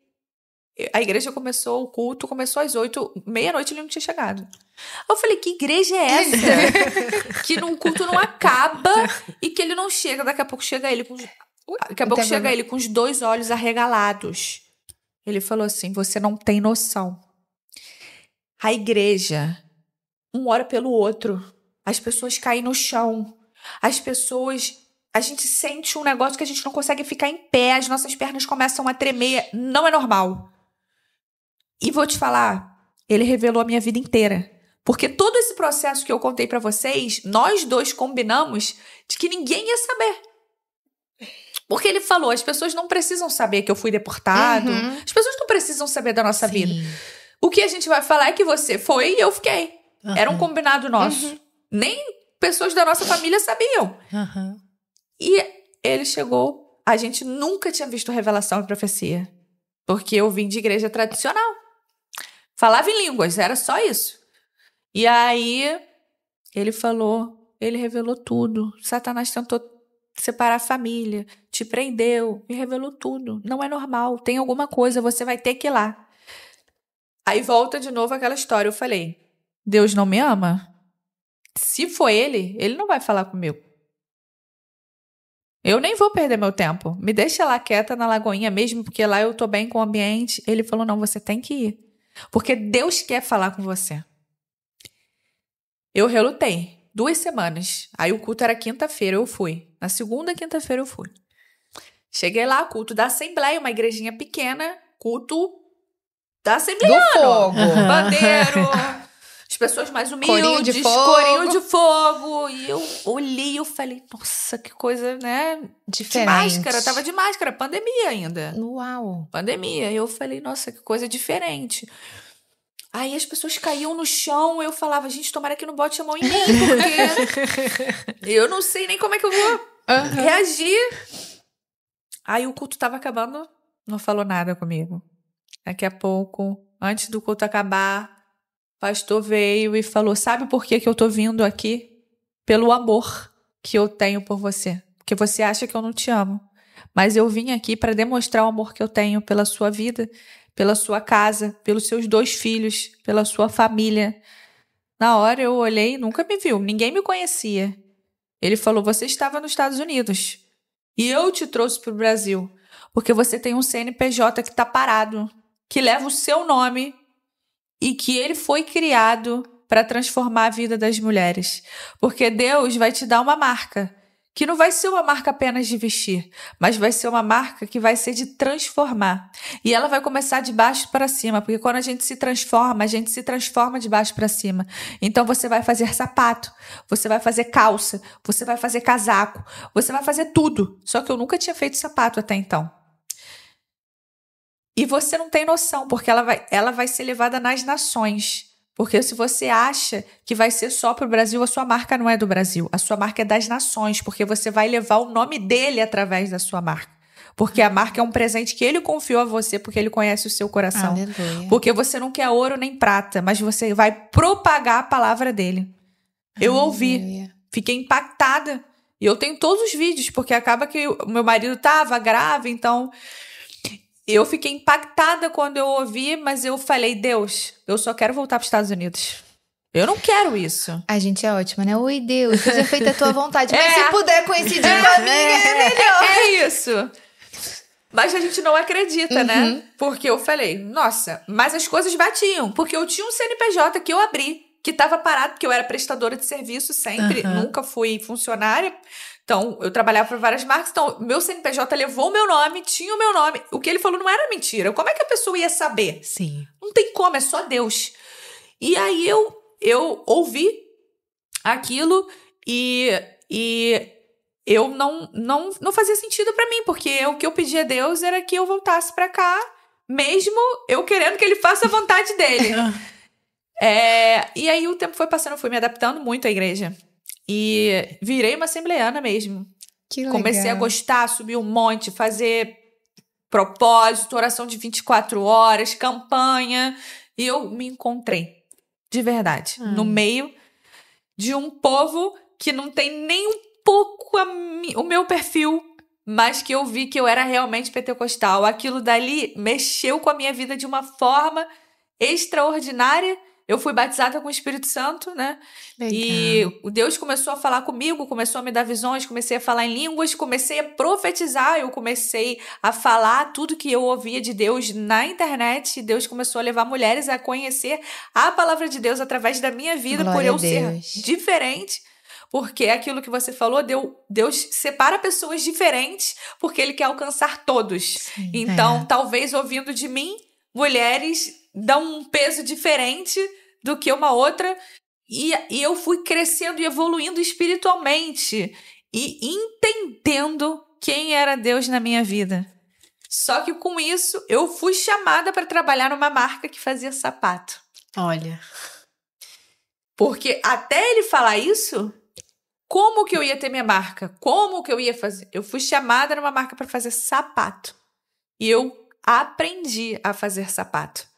a igreja começou, o culto começou às 8, meia-noite ele não tinha chegado. Eu falei, que igreja é essa? Que num culto não acaba e que ele não chega. Daqui a pouco chega ele com os 2 olhos arregalados. Ele falou assim, você não tem noção. A igreja, um ora pelo outro. As pessoas caem no chão. As pessoas... A gente sente um negócio que a gente não consegue ficar em pé. As nossas pernas começam a tremer. Não é normal. E vou te falar, ele revelou a minha vida inteira. Porque todo esse processo que eu contei pra vocês, nós 2 combinamos de que ninguém ia saber. Porque ele falou, as pessoas não precisam saber que eu fui deportado. As pessoas não precisam saber da nossa vida. O que a gente vai falar é que você foi e eu fiquei. Era um combinado nosso. Nem pessoas da nossa família sabiam. E ele chegou, a gente nunca tinha visto revelação e profecia. Porque eu vim de igreja tradicional. Falava em línguas, era só isso. E aí, ele falou, ele revelou tudo. Satanás tentou separar a família, te prendeu, me revelou tudo. Não é normal, tem alguma coisa, você vai ter que ir lá. Aí volta de novo aquela história. Eu falei, Deus não me ama? Se for ele não vai falar comigo. Eu nem vou perder meu tempo. Me deixa lá quieta na Lagoinha mesmo, porque lá eu tô bem com o ambiente. Ele falou, não, você tem que ir. Porque Deus quer falar com você. Eu relutei 2 semanas. Aí o culto era quinta-feira, eu fui. Na segunda quinta-feira eu fui. Cheguei lá, culto da Assembleia, uma igrejinha pequena, culto da Assembleiano. Do fogo. Bandeiro, pessoas mais humildes, corinho de fogo. E eu olhei e eu falei, nossa, que coisa, né? Diferente. De máscara, tava de máscara, pandemia ainda. Uau. Pandemia. E eu falei, nossa, que coisa diferente. Aí as pessoas caíam no chão, eu falava, gente, tomara que não bote a mão em mim, porque eu não sei nem como é que eu vou reagir. Aí o culto tava acabando, não falou nada comigo. Daqui a pouco, antes do culto acabar, o pastor veio e falou, sabe por que eu tô vindo aqui? Pelo amor que eu tenho por você. Porque você acha que eu não te amo. Mas eu vim aqui para demonstrar o amor que eu tenho pela sua vida, pela sua casa, pelos seus 2 filhos, pela sua família. Na hora eu olhei, nunca me viu, ninguém me conhecia. Ele falou, você estava nos Estados Unidos e eu te trouxe para o Brasil, porque você tem um CNPJ que está parado, que leva o seu nome e que ele foi criado para transformar a vida das mulheres. Porque Deus vai te dar uma marca, que não vai ser uma marca apenas de vestir, mas vai ser uma marca que vai ser de transformar. E ela vai começar de baixo para cima, porque quando a gente se transforma de baixo para cima. Então você vai fazer sapato, você vai fazer calça, você vai fazer casaco, você vai fazer tudo. Só que eu nunca tinha feito sapato até então. E você não tem noção, porque ela vai ser levada nas nações. Porque se você acha que vai ser só para o Brasil, a sua marca não é do Brasil. A sua marca é das nações, porque você vai levar o nome dele através da sua marca. Porque a marca é um presente que ele confiou a você, porque ele conhece o seu coração. Aleluia. Porque você não quer ouro nem prata, mas você vai propagar a palavra dele. Eu ouvi, fiquei impactada. E eu tenho todos os vídeos, porque acaba que o meu marido estava grave, então... Eu fiquei impactada quando eu ouvi, mas eu falei, Deus, eu só quero voltar para os Estados Unidos. Eu não quero isso. A gente é ótima, né? Oi, Deus, seja feita a tua vontade. Mas se puder coincidir com a minha, é melhor. É isso. Mas a gente não acredita, né? Porque eu falei, nossa, mas as coisas batiam. Porque eu tinha um CNPJ que eu abri, que estava parado, porque eu era prestadora de serviço sempre, nunca fui funcionária. Então, eu trabalhava para várias marcas. Então, meu CNPJ levou o meu nome, tinha o meu nome. O que ele falou não era mentira. Como é que a pessoa ia saber? Sim. Não tem como, é só Deus. E aí, eu ouvi aquilo e eu não fazia sentido para mim. Porque o que eu pedi a Deus era que eu voltasse para cá, mesmo eu querendo que ele faça a vontade dele. E aí, o tempo foi passando, eu fui me adaptando muito à igreja. E virei uma assembleiana mesmo. Que legal. Comecei a gostar, subir um monte, fazer propósito, oração de 24 horas, campanha. E eu me encontrei, de verdade, no meio de um povo que não tem nem um pouco o meu perfil, mas que eu vi que eu era realmente pentecostal. Aquilo dali mexeu com a minha vida de uma forma extraordinária. Eu fui batizada com o Espírito Santo, né? Legal. E Deus começou a falar comigo, começou a me dar visões, comecei a falar em línguas, comecei a profetizar, eu comecei a falar tudo que eu ouvia de Deus na internet. Deus começou a levar mulheres a conhecer a palavra de Deus através da minha vida, por eu ser diferente. Porque é aquilo que você falou, Deus separa pessoas diferentes porque Ele quer alcançar todos. Sim, então, talvez ouvindo de mim, mulheres dão um peso diferente do que uma outra, e eu fui crescendo e evoluindo espiritualmente e entendendo quem era Deus na minha vida. Só que com isso, eu fui chamada para trabalhar numa marca que fazia sapato. Olha. Porque até ele falar isso, como que eu ia ter minha marca? Como que eu ia fazer? Eu fui chamada numa marca para fazer sapato. E eu aprendi a fazer sapato.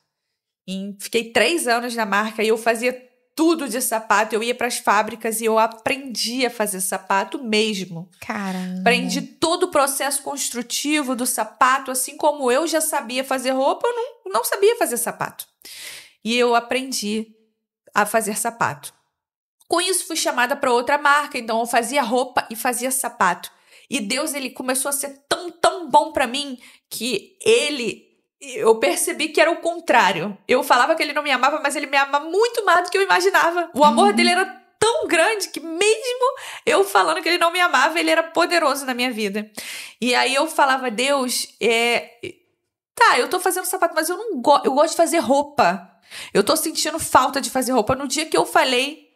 Fiquei 3 anos na marca e eu fazia tudo de sapato. Eu ia para as fábricas e eu aprendi a fazer sapato mesmo. Caramba. Aprendi todo o processo construtivo do sapato. Assim como eu já sabia fazer roupa, eu não sabia fazer sapato. E eu aprendi a fazer sapato. Com isso, fui chamada para outra marca. Então, eu fazia roupa e fazia sapato. E Deus, ele começou a ser tão bom para mim que eu percebi que era o contrário. Eu falava que ele não me amava, mas ele me ama muito mais do que eu imaginava. O amor dele era tão grande que mesmo eu falando que ele não me amava, ele era poderoso na minha vida. E aí eu falava, Deus, eu tô fazendo sapato, mas eu gosto de fazer roupa. Eu tô sentindo falta de fazer roupa. No dia que eu falei,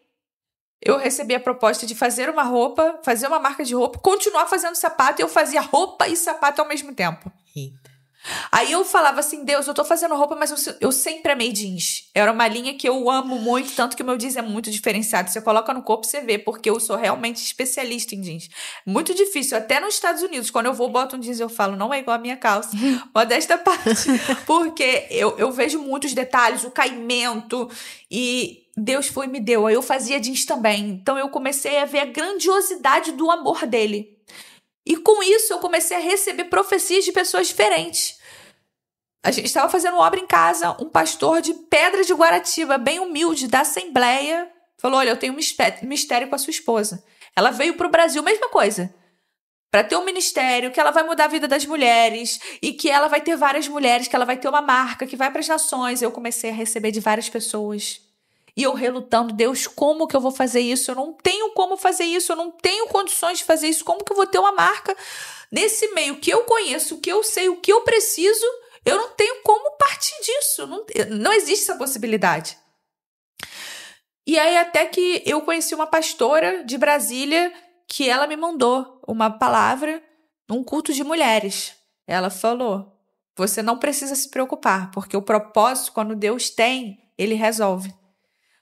eu recebi a proposta de fazer uma roupa, fazer uma marca de roupa, continuar fazendo sapato, e eu fazia roupa e sapato ao mesmo tempo. Eita. Aí eu falava assim, Deus, eu tô fazendo roupa, mas eu sempre amei jeans. Era uma linha que eu amo muito, tanto que o meu jeans é muito diferenciado. Você coloca no corpo, você vê, porque eu sou realmente especialista em jeans. Muito difícil, até nos Estados Unidos, quando eu vou, boto um jeans, eu falo, não é igual a minha calça. Modesta parte. Porque eu vejo muitos detalhes, o caimento, e Deus foi e me deu. Aí eu fazia jeans também. Então eu comecei a ver a grandiosidade do amor dele. E com isso eu comecei a receber profecias de pessoas diferentes. A gente estava fazendo obra em casa, um pastor de Pedra de Guaratiba, bem humilde, da Assembleia, falou, olha, eu tenho um mistério com a sua esposa. Ela veio para o Brasil, mesma coisa. Para ter um ministério, que ela vai mudar a vida das mulheres, e que ela vai ter várias mulheres, que ela vai ter uma marca, que vai para as nações. Eu comecei a receber de várias pessoas. E eu relutando, Deus, como que eu vou fazer isso? Eu não tenho como fazer isso, eu não tenho condições de fazer isso. Como que eu vou ter uma marca nesse meio que eu conheço, o que eu sei, o que eu preciso? Eu não tenho como partir disso. Não existe essa possibilidade. E aí até que eu conheci uma pastora de Brasília que ela me mandou uma palavra num culto de mulheres. Ela falou, você não precisa se preocupar, porque o propósito, quando Deus tem, Ele resolve.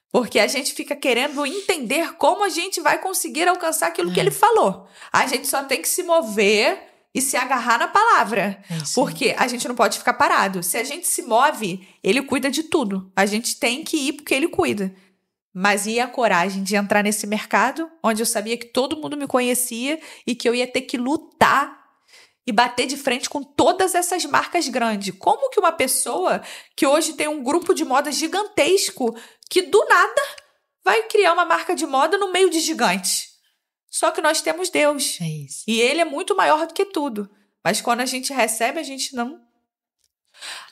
Porque a gente fica querendo entender como a gente vai conseguir alcançar aquilo que Ele falou. A gente só tem que se mover e se agarrar na palavra. Porque a gente não pode ficar parado. Se a gente se move, Ele cuida de tudo. A gente tem que ir porque Ele cuida. Mas e a coragem de entrar nesse mercado, onde eu sabia que todo mundo me conhecia e que eu ia ter que lutar e bater de frente com todas essas marcas grandes? Como que uma pessoa que hoje tem um grupo de moda gigantesco, que do nada vai criar uma marca de moda no meio de gigantes? Só que nós temos Deus. É isso. E Ele é muito maior do que tudo. Mas quando a gente recebe, a gente não.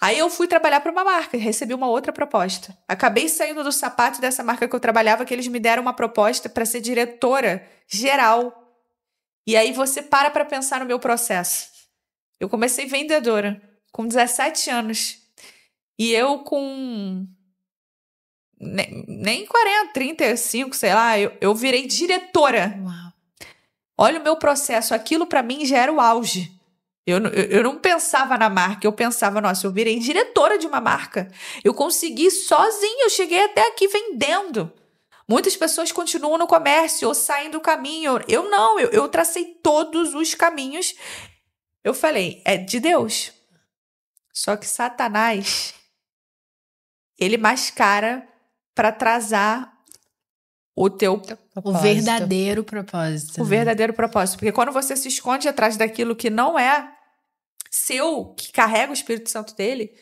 Aí eu fui trabalhar para uma marca e recebi uma outra proposta. Acabei saindo do sapato dessa marca que eu trabalhava, que eles me deram uma proposta para ser diretora geral. E aí você para pensar no meu processo. Eu comecei vendedora com 17 anos. E eu com nem 40, 35, sei lá, eu virei diretora. Uau. Olha o meu processo. Aquilo para mim já era o auge. Eu não pensava na marca, eu pensava, nossa, eu virei diretora de uma marca. Eu consegui sozinha, eu cheguei até aqui vendendo. Muitas pessoas continuam no comércio ou saem do caminho. Eu não, eu tracei todos os caminhos. Eu falei, é de Deus. Só que Satanás, ele mascara para atrasar o verdadeiro propósito. O verdadeiro propósito. Porque quando você se esconde atrás daquilo que não é seu, que carrega o Espírito Santo dele,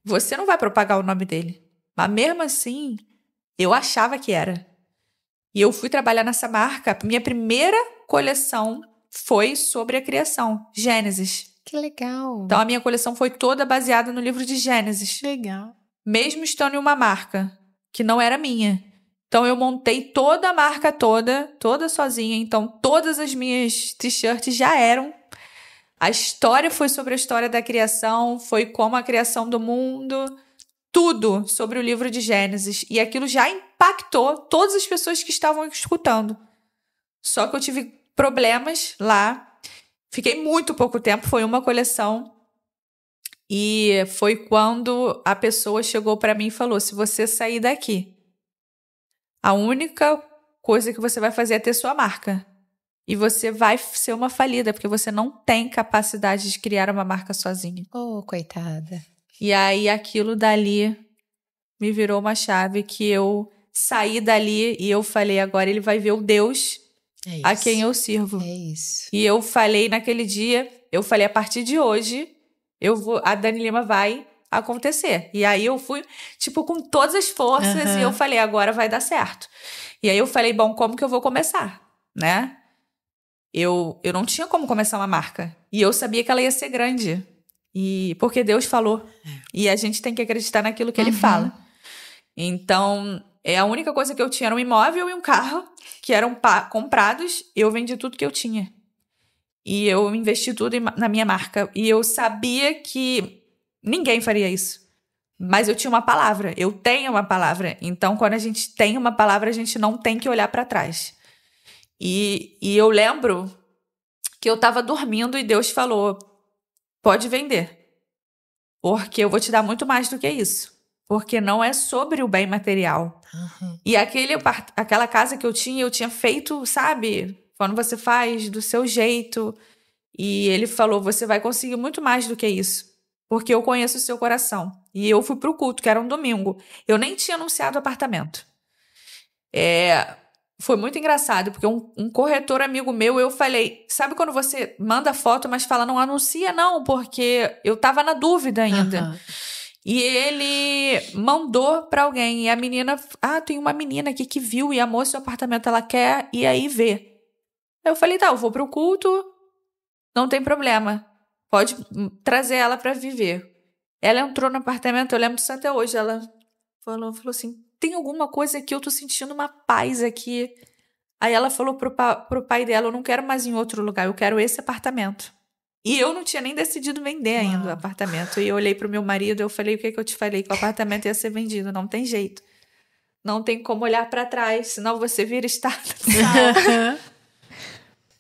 você não vai propagar o nome dele. Mas mesmo assim, eu achava que era. E eu fui trabalhar nessa marca. Minha primeira coleção foi sobre a criação, Gênesis. Que legal. Então a minha coleção foi toda baseada no livro de Gênesis. Legal. Mesmo estando em uma marca que não era minha. Então eu montei toda a marca toda sozinha. Então todas as minhas t-shirts já eram. A história foi sobre a história da criação, foi como a criação do mundo, tudo sobre o livro de Gênesis. E aquilo já impactou todas as pessoas que estavam escutando. Só que eu tive problemas lá. Fiquei muito pouco tempo, foi uma coleção. E foi quando a pessoa chegou para mim e falou, se você sair daqui, a única coisa que você vai fazer é ter sua marca. E você vai ser uma falida, porque você não tem capacidade de criar uma marca sozinha. Oh, coitada. E aí aquilo dali me virou uma chave que eu saí dali e eu falei, agora ele vai ver o Deus a quem eu sirvo. É isso. E eu falei naquele dia, a partir de hoje, a Dani Lima vai acontecer. E aí eu fui, com todas as forças e eu falei, agora vai dar certo. E aí eu falei, bom, como que eu vou começar, né? Eu não tinha como começar uma marca. E eu sabia que ela ia ser grande. Porque Deus falou. E a gente tem que acreditar naquilo que Ele fala. Então, a única coisa que eu tinha era um imóvel e um carro, que eram comprados. Eu vendi tudo que eu tinha. E eu investi tudo na minha marca. E eu sabia que ninguém faria isso. Mas eu tinha uma palavra, eu tenho uma palavra. Então, quando a gente tem uma palavra, a gente não tem que olhar para trás. E eu lembro que eu estava dormindo e Deus falou, pode vender, porque eu vou te dar muito mais do que isso. Porque não é sobre o bem material. Uhum. E aquela casa que eu tinha feito, sabe? Quando você faz do seu jeito. E ele falou, você vai conseguir muito mais do que isso. Porque eu conheço o seu coração. E eu fui pro culto, que era um domingo. Eu nem tinha anunciado o apartamento. Foi muito engraçado, porque um corretor amigo meu, eu falei, sabe quando você manda foto, mas fala, não anuncia não, porque eu tava na dúvida ainda. Uhum. E ele mandou pra alguém, e a menina, tem uma menina aqui que viu e amou seu apartamento, ela quer ir aí ver. Eu falei, tá, eu vou pro culto, não tem problema, pode trazer ela pra viver. Ela entrou no apartamento, eu lembro disso até hoje, ela falou assim, tem alguma coisa aqui, eu tô sentindo uma paz aqui. Aí ela falou pro pai dela, eu não quero mais em outro lugar, eu quero esse apartamento. E eu não tinha nem decidido vender ainda o apartamento. E eu olhei pro meu marido, eu falei, o que eu te falei? Que o apartamento ia ser vendido, não tem jeito. Não tem como olhar pra trás, senão você vira estado.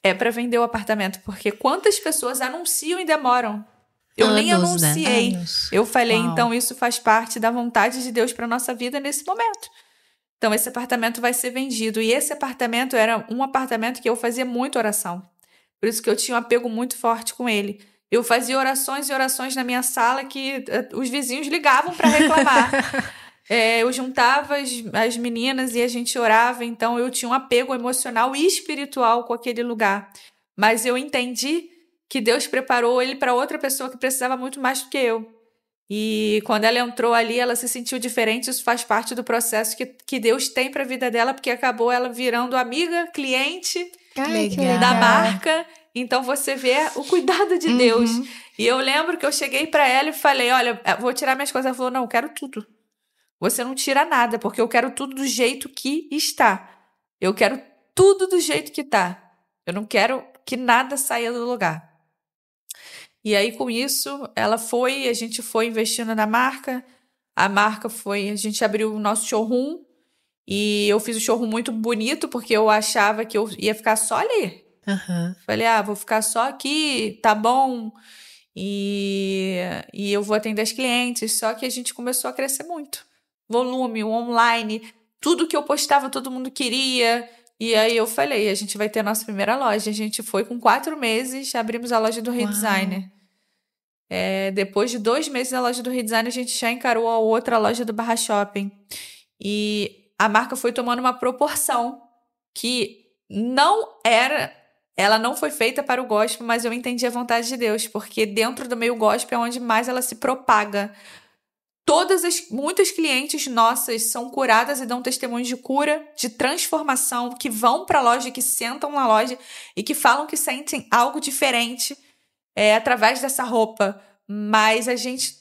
É pra vender o apartamento, porque quantas pessoas anunciam e demoram? Eu nem anunciei. Né? Eu falei, então isso faz parte da vontade de Deus pra nossa vida nesse momento. Então esse apartamento vai ser vendido. E esse apartamento era um apartamento que eu fazia muita oração. Por isso que eu tinha um apego muito forte com ele. Eu fazia orações e orações na minha sala que os vizinhos ligavam para reclamar. Eu juntava as meninas e a gente orava. Então eu tinha um apego emocional e espiritual com aquele lugar. Mas eu entendi que Deus preparou ele para outra pessoa que precisava muito mais do que eu. E quando ela entrou ali, ela se sentiu diferente. Isso faz parte do processo que Deus tem para a vida dela, porque acabou ela virando amiga, cliente da marca. Então você vê o cuidado de Deus. E eu lembro que eu cheguei para ela e falei, olha, vou tirar minhas coisas. Ela falou, não, eu quero tudo. Você não tira nada, porque eu quero tudo do jeito que está. Eu quero tudo do jeito que está. Eu não quero que nada saia do lugar. E aí, com isso, a gente foi investindo na marca. A gente abriu o nosso showroom. E eu fiz o showroom muito bonito, porque eu achava que eu ia ficar só ali. Falei, vou ficar só aqui, tá bom. E eu vou atender as clientes. Só que a gente começou a crescer muito. Volume, online, tudo que eu postava, todo mundo queria. E aí eu falei, a gente vai ter a nossa primeira loja. A gente foi com 4 meses, abrimos a loja do Redesigner. Depois de 2 meses na loja do Redesigner, a gente já encarou a outra loja do Barra Shopping. E a marca foi tomando uma proporção que ela não foi feita para o gospel, mas eu entendi a vontade de Deus, porque dentro do meio gospel é onde mais ela se propaga. Muitas clientes nossas são curadas e dão testemunhos de cura, de transformação, que vão para a loja, que sentam na loja e que falam que sentem algo diferente através dessa roupa. Mas a gente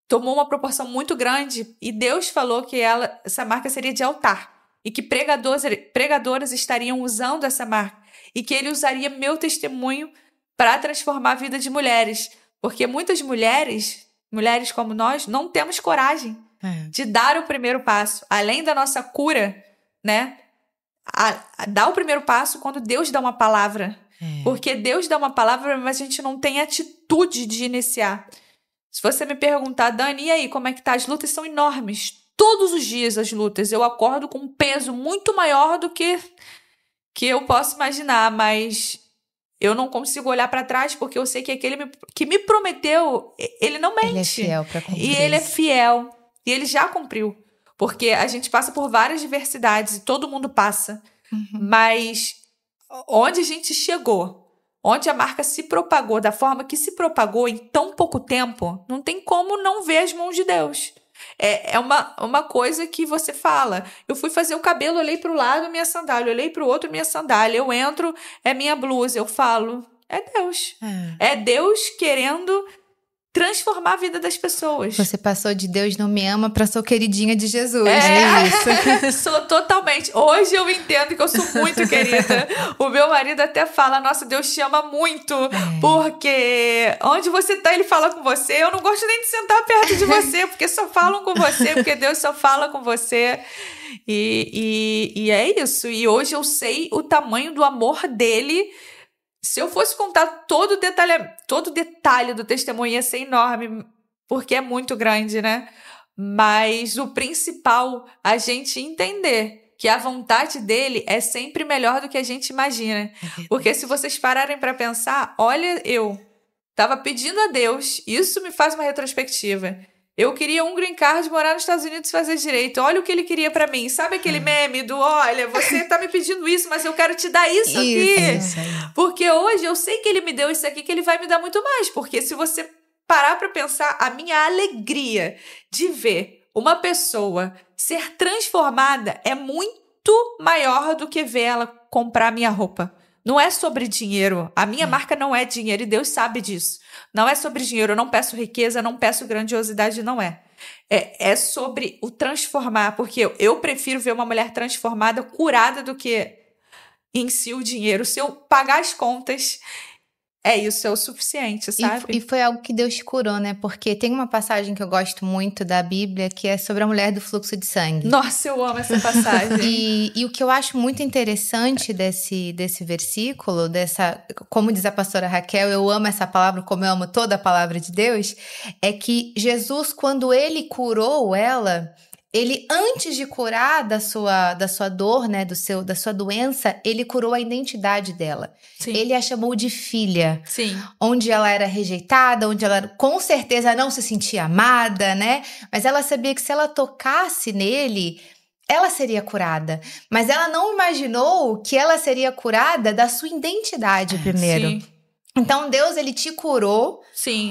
tomou uma proporção muito grande e Deus falou que essa marca seria de altar e que pregadoras estariam usando essa marca e que ele usaria meu testemunho para transformar a vida de mulheres. Porque muitas mulheres como nós, não temos coragem de dar o primeiro passo. Além da nossa cura, né? Dar o primeiro passo quando Deus dá uma palavra. Porque Deus dá uma palavra, mas a gente não tem atitude de iniciar. Se você me perguntar, Dani, e aí, como é que tá? As lutas são enormes. Todos os dias as lutas. Eu acordo com um peso muito maior do que eu posso imaginar, mas eu não consigo olhar para trás porque eu sei que aquele que me prometeu, ele não mente. Ele é fiel para cumprir. E ele é fiel. E ele já cumpriu. Porque a gente passa por várias diversidades e todo mundo passa. Mas onde a gente chegou, onde a marca se propagou da forma que se propagou em tão pouco tempo, não tem como não ver as mãos de Deus. É uma coisa que você fala. Eu fui fazer o cabelo, olhei para o lado, minha sandália. Olhei para o outro, minha sandália. Eu entro, é minha blusa. Eu falo, é Deus. É Deus querendo transformar a vida das pessoas. Você passou de Deus não me ama pra sou queridinha de Jesus. Isso. Sou totalmente. Hoje eu entendo que eu sou muito querida. O meu marido até fala, nossa, Deus te ama muito. Porque onde você tá, ele fala com você. Eu não gosto nem de sentar perto de você, porque só falam com você, porque Deus só fala com você. E é isso. E hoje eu sei o tamanho do amor dele. Se eu fosse contar todo o detalhe do testemunho ia ser enorme, porque é muito grande, né? Mas o principal, a gente entender que a vontade dele é sempre melhor do que a gente imagina. Porque se vocês pararem para pensar, olha, eu estava pedindo a Deus, isso me faz uma retrospectiva. Eu queria um green card, morar nos Estados Unidos e fazer direito. Olha o que ele queria pra mim. Sabe aquele meme do, olha, você tá me pedindo isso, mas eu quero te dar isso aqui. Isso aí. Porque hoje eu sei que ele me deu isso aqui, que ele vai me dar muito mais. Porque se você parar pra pensar, a minha alegria de ver uma pessoa ser transformada é muito maior do que ver ela comprar minha roupa. Não é sobre dinheiro. A minha marca não é dinheiro e Deus sabe disso. Não é sobre dinheiro. Eu não peço riqueza, não peço grandiosidade, não é. É sobre o transformar. Porque eu prefiro ver uma mulher transformada, curada, do que em si o dinheiro. Se eu pagar as contas, isso é o suficiente, sabe? E foi algo que Deus te curou, né? Porque tem uma passagem que eu gosto muito da Bíblia, que é sobre a mulher do fluxo de sangue. Nossa, eu amo essa passagem. E o que eu acho muito interessante desse versículo, como diz a pastora Raquel, eu amo essa palavra como eu amo toda a palavra de Deus, é que Jesus, quando ele curou ela, ele, antes de curar da sua dor, né, da sua doença, ele curou a identidade dela. Sim. Ele a chamou de filha. Sim. Onde ela era rejeitada, onde ela com certeza não se sentia amada, né? Mas ela sabia que se ela tocasse nele, ela seria curada. Mas ela não imaginou que ela seria curada da sua identidade primeiro. Sim. Então Deus, ele te curou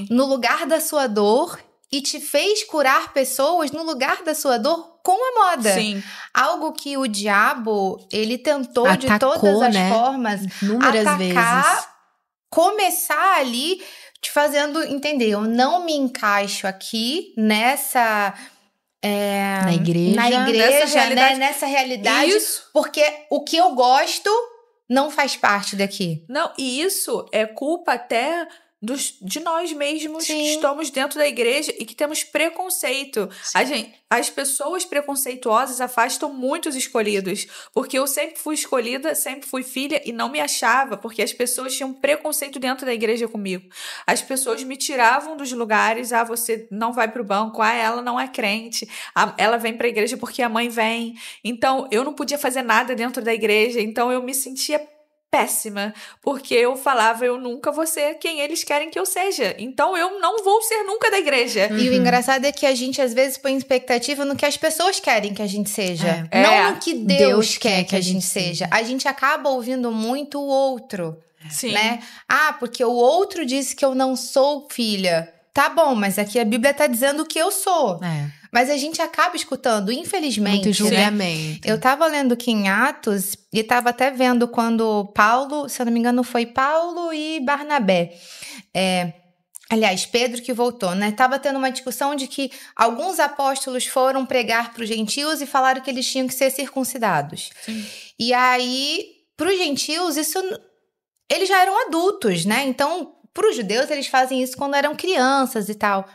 no lugar da sua dor e te fez curar pessoas no lugar da sua dor com a moda. Sim. Algo que o diabo, ele tentou de todas as formas inúmeras vezes. Começar ali te fazendo entender, eu não me encaixo aqui nessa igreja, nessa realidade, isso. Porque o que eu gosto não faz parte daqui. Não, e isso é culpa até de nós mesmos que estamos dentro da igreja e que temos preconceito. As pessoas preconceituosas afastam muitos escolhidos, porque eu sempre fui escolhida, sempre fui filha e não me achava, porque as pessoas tinham preconceito dentro da igreja comigo. As pessoas me tiravam dos lugares, você não vai pro banco, ela não é crente, ela vem pra igreja porque a mãe vem. Então, eu não podia fazer nada dentro da igreja, então eu me sentia péssima, porque eu falava, eu nunca vou ser quem eles querem que eu seja, então eu não vou ser nunca da igreja. E o engraçado é que a gente às vezes põe expectativa no que as pessoas querem que a gente seja, não no que Deus quer que a gente seja. A gente acaba ouvindo muito o outro, né? Porque o outro disse que eu não sou filha. Tá bom, mas aqui a Bíblia tá dizendo que eu sou. Mas a gente acaba escutando, infelizmente. Muito julgamento. Eu tava lendo aqui em Atos e tava até vendo quando Paulo, se eu não me engano, foi Paulo e Barnabé. Aliás, Pedro que voltou, né? Tava tendo uma discussão de que alguns apóstolos foram pregar para os gentios e falaram que eles tinham que ser circuncidados. Sim. E aí, para os gentios, eles já eram adultos, né? Então, para os judeus, eles fazem isso quando eram crianças e tal.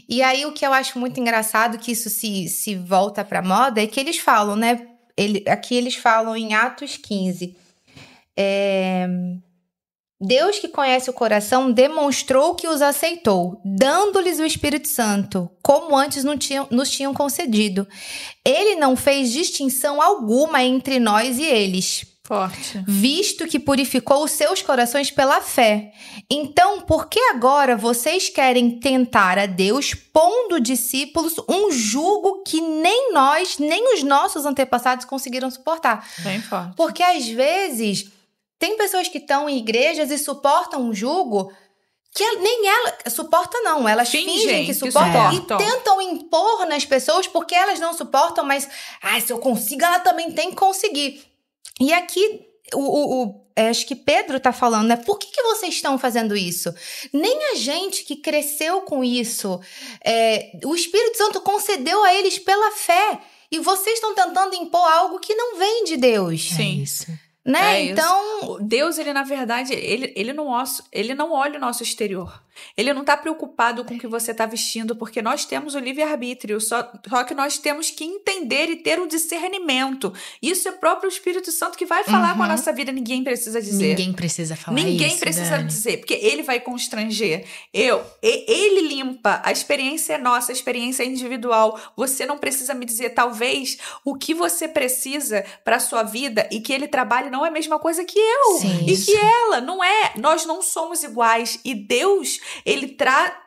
E aí, o que eu acho muito engraçado, que isso se volta pra moda, é que eles falam, né? Aqui eles falam em Atos 15. Deus, que conhece o coração, demonstrou que os aceitou, dando-lhes o Espírito Santo, como antes nos tinham concedido. Ele não fez distinção alguma entre nós e eles. Forte. Visto que purificou os seus corações pela fé. Então, por que agora vocês querem tentar a Deus, pondo discípulos um jugo que nem nós, nem os nossos antepassados conseguiram suportar? Bem forte. Porque às vezes tem pessoas que estão em igrejas e suportam um jugo que nem ela suporta, não. Elas fingem que suportam. E tentam impor nas pessoas porque elas não suportam, mas se eu consigo, ela também tem que conseguir. E aqui acho que Pedro tá falando, né? Por que vocês estão fazendo isso? Nem a gente que cresceu com isso, o Espírito Santo concedeu a eles pela fé. E vocês estão tentando impor algo que não vem de Deus. Sim. Isso. Né? Então, Deus, ele na verdade, ele não olha o nosso exterior. Ele não está preocupado com o que você está vestindo, porque nós temos o livre-arbítrio, só que nós temos que entender e ter um discernimento. Isso é o próprio Espírito Santo que vai falar com a nossa vida, ninguém precisa dizer. Ninguém precisa falar Ninguém precisa dizer, porque ele vai constranger. Ele limpa, a experiência é nossa, a experiência é individual. Você não precisa me dizer, talvez, o que você precisa para a sua vida e que ele trabalhe não é a mesma coisa que eu. Sim, e que ela, não é. Nós não somos iguais. E Deus, ele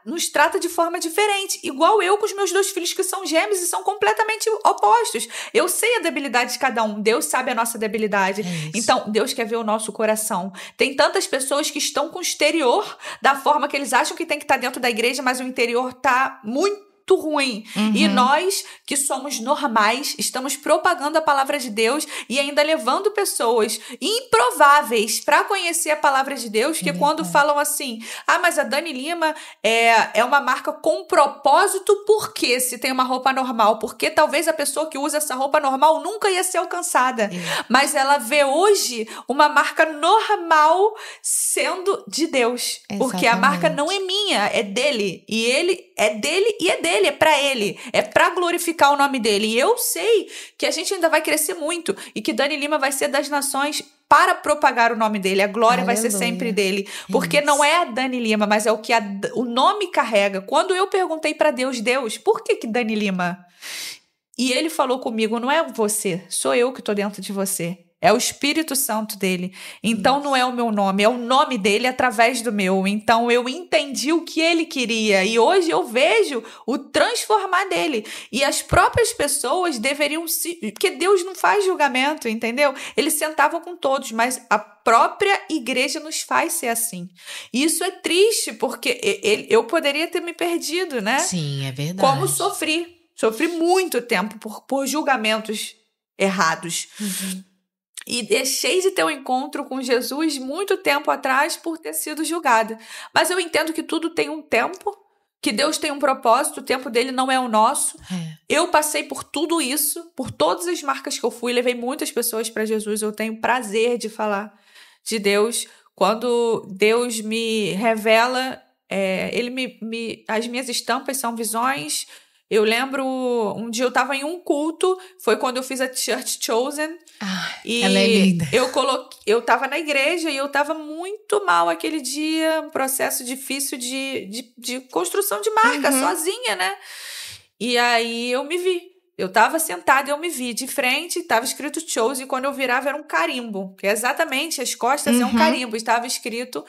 nos trata de forma diferente. Igual eu com os meus 2 filhos que são gêmeos e são completamente opostos. Eu sei a debilidade de cada um. Deus sabe a nossa debilidade. Então, Deus quer ver o nosso coração. Tem tantas pessoas que estão com o exterior da forma que eles acham que tem que estar dentro da igreja, mas o interior está muito ruim. E nós, que somos normais, estamos propagando a palavra de Deus e ainda levando pessoas improváveis para conhecer a palavra de Deus, que quando falam assim, mas a Dani Lima é uma marca com propósito, por quê? Se tem uma roupa normal, porque talvez a pessoa que usa essa roupa normal nunca ia ser alcançada, mas ela vê hoje uma marca normal sendo de Deus, porque a marca não é minha, é dele, e ele é dele e é dele, é pra ele, é pra glorificar o nome dele. E eu sei que a gente ainda vai crescer muito e que Dani Lima vai ser das nações para propagar o nome dele. A glória vai ser sempre dele. Porque não é a Dani Lima, mas é o que o nome carrega. Quando eu perguntei pra Deus, por que Dani Lima? E ele falou comigo, não é você, sou eu que tô dentro de você. É o Espírito Santo dele. Então, não é o meu nome, é o nome dele através do meu. Então, eu entendi o que ele queria. E hoje eu vejo o transformar dele. E as próprias pessoas deveriam porque Deus não faz julgamento, entendeu? Eles sentavam com todos, mas a própria igreja nos faz ser assim. E isso é triste, porque eu poderia ter me perdido, né? Sim, é verdade. Como sofri. Sofri muito tempo por julgamentos errados. E deixei de ter um encontro com Jesus muito tempo atrás por ter sido julgada. Mas eu entendo que tudo tem um tempo, que Deus tem um propósito, o tempo dele não é o nosso. Eu passei por tudo isso, por todas as marcas que eu fui, levei muitas pessoas para Jesus. Eu tenho prazer de falar de Deus. Quando Deus me revela, as minhas estampas são visões. Eu lembro, um dia eu estava em um culto, foi quando eu fiz a Church Chosen. E ela é linda. Eu estava na igreja e eu estava muito mal aquele dia, um processo difícil de construção de marca, sozinha, né? E aí eu me vi. Eu estava sentada e eu me vi de frente, estava escrito Chosen, e quando eu virava era um carimbo, que é exatamente, as costas é um carimbo, estava escrito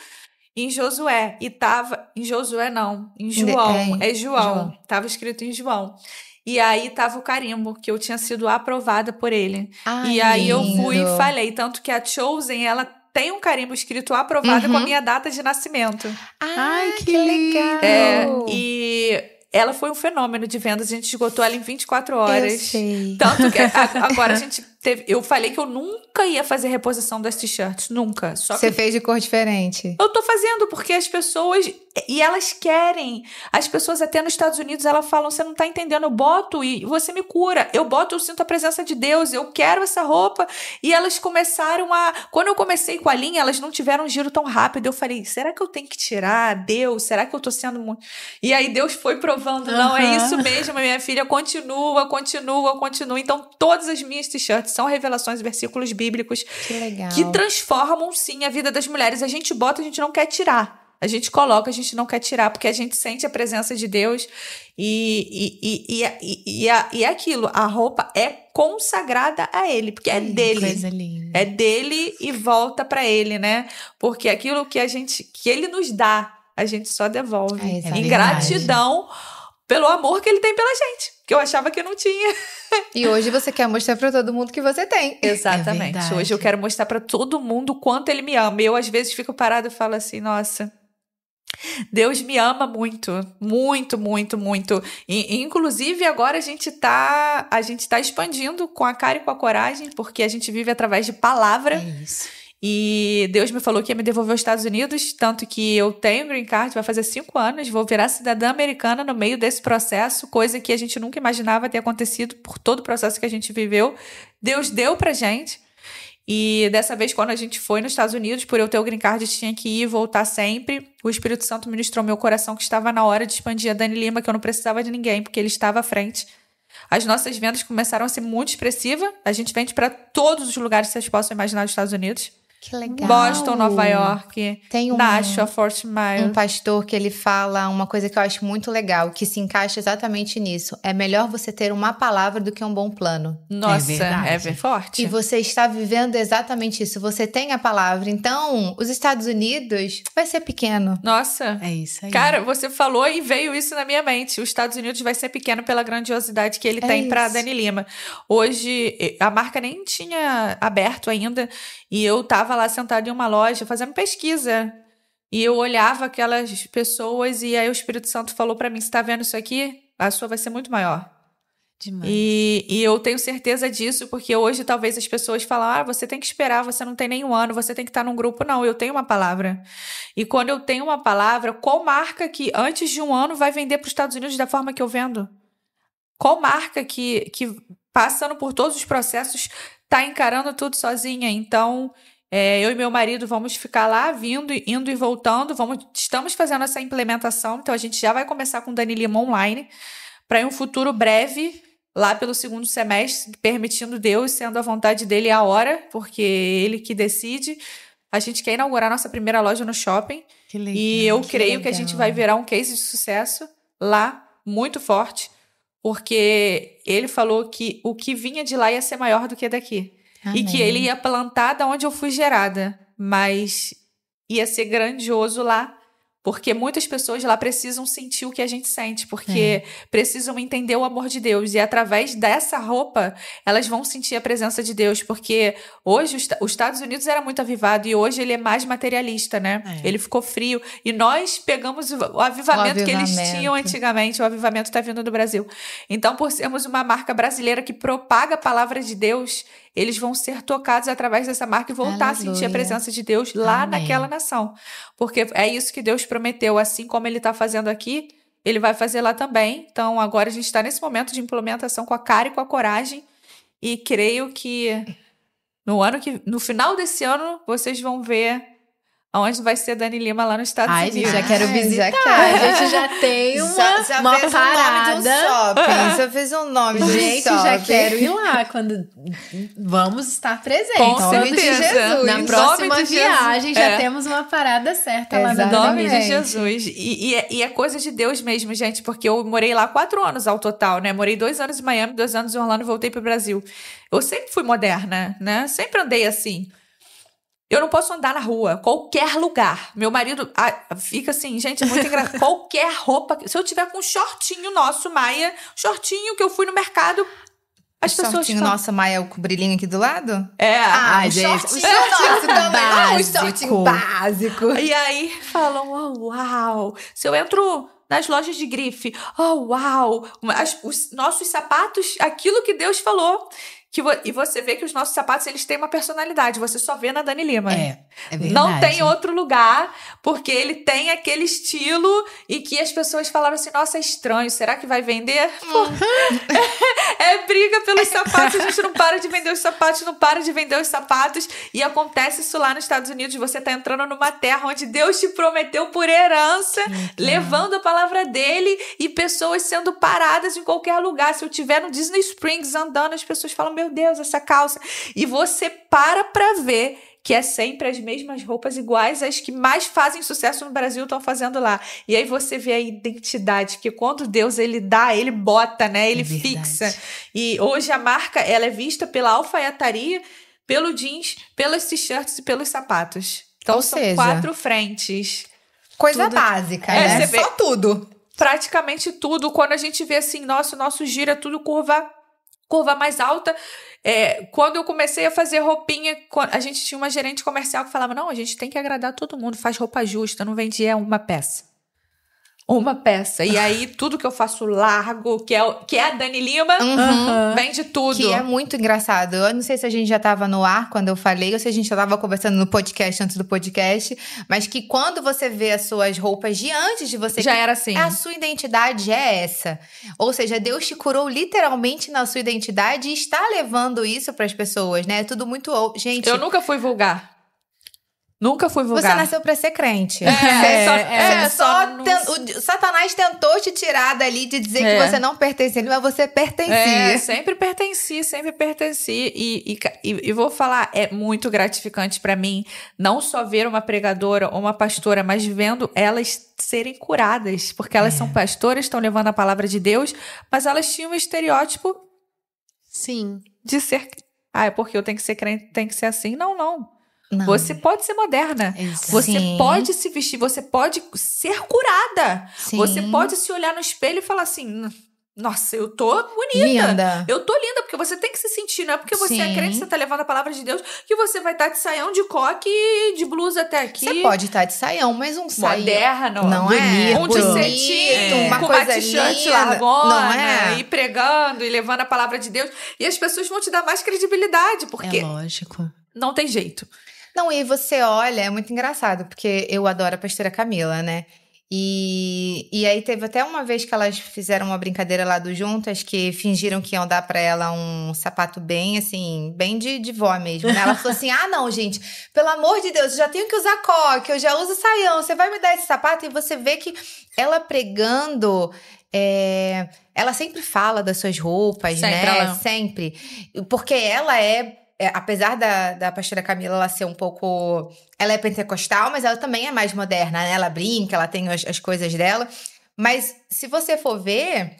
em Josué, e tava... Em Josué não, em João. João. Tava escrito em João. E aí tava o carimbo, que eu tinha sido aprovada por ele. E aí eu fui e falei, tanto que a Chosen, ela tem um carimbo escrito aprovada com a minha data de nascimento. Ai, que legal! E ela foi um fenômeno de vendas, a gente esgotou ela em 24 horas. Eu sei. Tanto que agora a gente eu falei que eu nunca ia fazer reposição das t-shirts, nunca. Só Você fez de cor diferente. Eu tô fazendo, porque as pessoas... E elas querem. As pessoas até nos Estados Unidos, elas falam, você não tá entendendo, eu boto e você me cura. Eu boto, eu sinto a presença de Deus, eu quero essa roupa. E elas começaram a... Quando eu comecei com a linha, elas não tiveram um giro tão rápido. Eu falei, será que eu tenho que tirar? Deus, será que eu tô sendo muito... E aí Deus foi provando, não, é isso mesmo, minha filha, continua. Então, todas as minhas t-shirts são revelações e versículos bíblicos que transformam, sim, a vida das mulheres. A gente bota, a gente não quer tirar. A gente coloca, a gente não quer tirar, porque a gente sente a presença de Deus e é aquilo, a roupa é consagrada a Ele, porque é dele. Coisa linda. É dele e volta para Ele, né? Porque aquilo que Ele nos dá, a gente só devolve. Em gratidão pelo amor que Ele tem pela gente, que eu achava que eu não tinha. E hoje você quer mostrar pra todo mundo que você tem. Exatamente. Hoje eu quero mostrar pra todo mundo o quanto Ele me ama. Eu, às vezes, fico parada e falo assim, nossa... Deus me ama muito, muito, muito, muito. E, inclusive, agora a gente tá expandindo com a cara e com a coragem, porque a gente vive através de palavra. É isso. E Deus me falou que ia me devolver aos Estados Unidos, tanto que eu tenho green card, vai fazer 5 anos, vou virar cidadã americana no meio desse processo, coisa que a gente nunca imaginava ter acontecido por todo o processo que a gente viveu. Deus deu pra gente. E dessa vez, quando a gente foi nos Estados Unidos, por eu ter o green card, tinha que ir e voltar sempre. O Espírito Santo ministrou meu coração que estava na hora de expandir a Dani Lima, que eu não precisava de ninguém, porque ele estava à frente. As nossas vendas começaram a ser muito expressivas. A gente vende para todos os lugares que vocês possam imaginar nos Estados Unidos. Que legal. Boston, Nova York, Tem Nashua, Fort Myers. Um pastor que ele fala uma coisa que eu acho muito legal, que se encaixa exatamente nisso. É melhor você ter uma palavra do que um bom plano. Nossa, é verdade. forte. E você está vivendo exatamente isso. Você tem a palavra. Então, os Estados Unidos vai ser pequeno. Nossa. É isso aí. Cara, você falou e veio isso na minha mente. Os Estados Unidos vai ser pequeno pela grandiosidade que ele tem para Dani Lima. Hoje, a marca nem tinha aberto ainda e eu tava lá sentada em uma loja fazendo pesquisa. E eu olhava aquelas pessoas e aí o Espírito Santo falou para mim, você tá vendo isso aqui? A sua vai ser muito maior. Demais. E eu tenho certeza disso, porque hoje talvez as pessoas falam, você tem que esperar, você não tem nenhum ano, você tem que estar num grupo. Não, eu tenho uma palavra. E quando eu tenho uma palavra, qual marca que antes de um ano vai vender para os Estados Unidos da forma que eu vendo? Qual marca que passando por todos os processos tá encarando tudo sozinha? Então, eu e meu marido vamos ficar lá, indo e voltando, estamos fazendo essa implementação, então a gente já vai começar com Dani Lima online, para em um futuro breve, lá pelo 2º semestre, permitindo Deus, sendo a vontade dele a hora, porque ele que decide. A gente quer inaugurar nossa primeira loja no shopping. Que legal, e eu creio que a gente vai virar um case de sucesso lá, muito forte, porque ele falou que o que vinha de lá ia ser maior do que daqui. Amém. E que ele ia plantar da onde eu fui gerada, mas ia ser grandioso lá, porque muitas pessoas lá precisam sentir o que a gente sente, porque precisam entender o amor de Deus. E através dessa roupa, elas vão sentir a presença de Deus, porque hoje os Estados Unidos era muito avivado e hoje ele é mais materialista, né? Ele ficou frio. E nós pegamos o avivamento que eles tinham antigamente. O avivamento está vindo do Brasil. Então, por sermos uma marca brasileira que propaga a palavra de Deus, eles vão ser tocados através dessa marca e voltar a sentir a presença de Deus lá naquela nação. Porque é isso que Deus prometeu. Assim como ele está fazendo aqui, ele vai fazer lá também. Então, agora a gente está nesse momento de implementação com a cara e com a coragem. E creio que no final desse ano, vocês vão ver aonde vai ser Dani Lima lá nos Estados Unidos. Já quero visitar. A gente já tem uma fez parada. O nome de um shopping. Já fez um nome de um shopping. Gente, já quero ir lá quando vamos estar presentes. Com certeza. Na próxima viagem já temos uma parada certa lá no nome de Jesus. E é coisa de Deus mesmo, gente, porque eu morei lá 4 anos ao total, né? Morei 2 anos em Miami, 2 anos em Orlando e voltei pro Brasil. Eu sempre fui moderna, né? Sempre andei assim. Eu não posso andar na rua, qualquer lugar. Meu marido fica assim, gente, é muito engraçado. Qualquer roupa. Se eu tiver com um shortinho nosso, Maia, shortinho que eu fui no mercado, as pessoas shortinho falam... nosso, Maia, com brilhinho aqui do lado? Gente. Shortinho nosso também. Um shortinho básico. E aí falam, uau. Se eu entro nas lojas de grife, uau. Os nossos sapatos, aquilo que Deus falou... E você vê que os nossos sapatos, eles têm uma personalidade. Você só vê na Dani Lima. É verdade. Não tem outro lugar, porque ele tem aquele estilo e que as pessoas falaram assim, nossa, é estranho, será que vai vender? É briga pelos sapatos, a gente não para de vender os sapatos, não para de vender os sapatos. E acontece isso lá nos Estados Unidos. Você tá entrando numa terra onde Deus te prometeu por herança, levando a palavra dele e pessoas sendo paradas em qualquer lugar. Se eu estiver no Disney Springs andando, as pessoas falam, meu Deus, essa calça. E você para pra ver que é sempre as mesmas roupas iguais, as que mais fazem sucesso no Brasil estão fazendo lá. E aí você vê a identidade, porque quando Deus, ele dá, ele bota, né? Ele fixa. E hoje a marca, ela é vista pela alfaiataria, pelo jeans, pelos t-shirts e pelos sapatos. Então são 4 frentes. Coisa básica, né? Só tudo. Praticamente tudo. Quando a gente vê assim, nosso giro é tudo curva mais alta. Quando eu comecei a fazer roupinha, a gente tinha uma gerente comercial que falava, não, a gente tem que agradar todo mundo, faz roupa justa, não vende uma peça. Uma peça. E aí, tudo que eu faço largo, que é a Dani Lima, vende tudo. Que é muito engraçado. Eu não sei se a gente já tava no ar quando eu falei, ou se a gente já tava conversando no podcast, antes do podcast, mas que quando você vê as suas roupas de antes de você... Já era assim. A sua identidade é essa. Ou seja, Deus te curou literalmente na sua identidade e está levando isso pras pessoas, né? É tudo muito... Gente... Eu nunca fui vulgar. Nunca fui vulgar. Você nasceu pra ser crente. O Satanás tentou te tirar dali de dizer que você não pertencia, mas você pertencia. Sempre pertenci. E vou falar, é muito gratificante pra mim, não só ver uma pregadora ou uma pastora, mas vendo elas serem curadas. Porque elas são pastoras, estão levando a palavra de Deus, mas elas tinham um estereótipo de ser... é porque eu tenho que ser crente, tem que ser assim. Não. Você pode ser moderna. Exato. Você pode se vestir. Você pode ser curada. Sim. Você pode se olhar no espelho e falar assim... Nossa, eu tô bonita. Linda. Eu tô linda, porque você tem que se sentir. Não é porque você é crente, você tá levando a palavra de Deus, que você vai estar de saião, de coque e de blusa até aqui. Você pode estar de saião, mas um saião... Moderno. Não bonito. Um de cetim, com uma t-shirt largona. Não é? E pregando e levando a palavra de Deus. E as pessoas vão te dar mais credibilidade, porque... É lógico. Não tem jeito. Não, e você olha, é muito engraçado, porque eu adoro a pastora Camila, né? E aí teve até uma vez que elas fizeram uma brincadeira lá do Juntas, que fingiram que iam dar pra ela um sapato bem, assim, bem de vó mesmo, né? Ela falou assim, não, gente, pelo amor de Deus, eu já tenho que usar coque, eu já uso saião, você vai me dar esse sapato? E você vê que ela pregando... ela sempre fala das suas roupas, né? Sempre. Porque ela apesar da pastora Camila ela ser um pouco... Ela é pentecostal, mas ela também é mais moderna, né? Ela brinca, ela tem as coisas dela. Mas, se você for ver,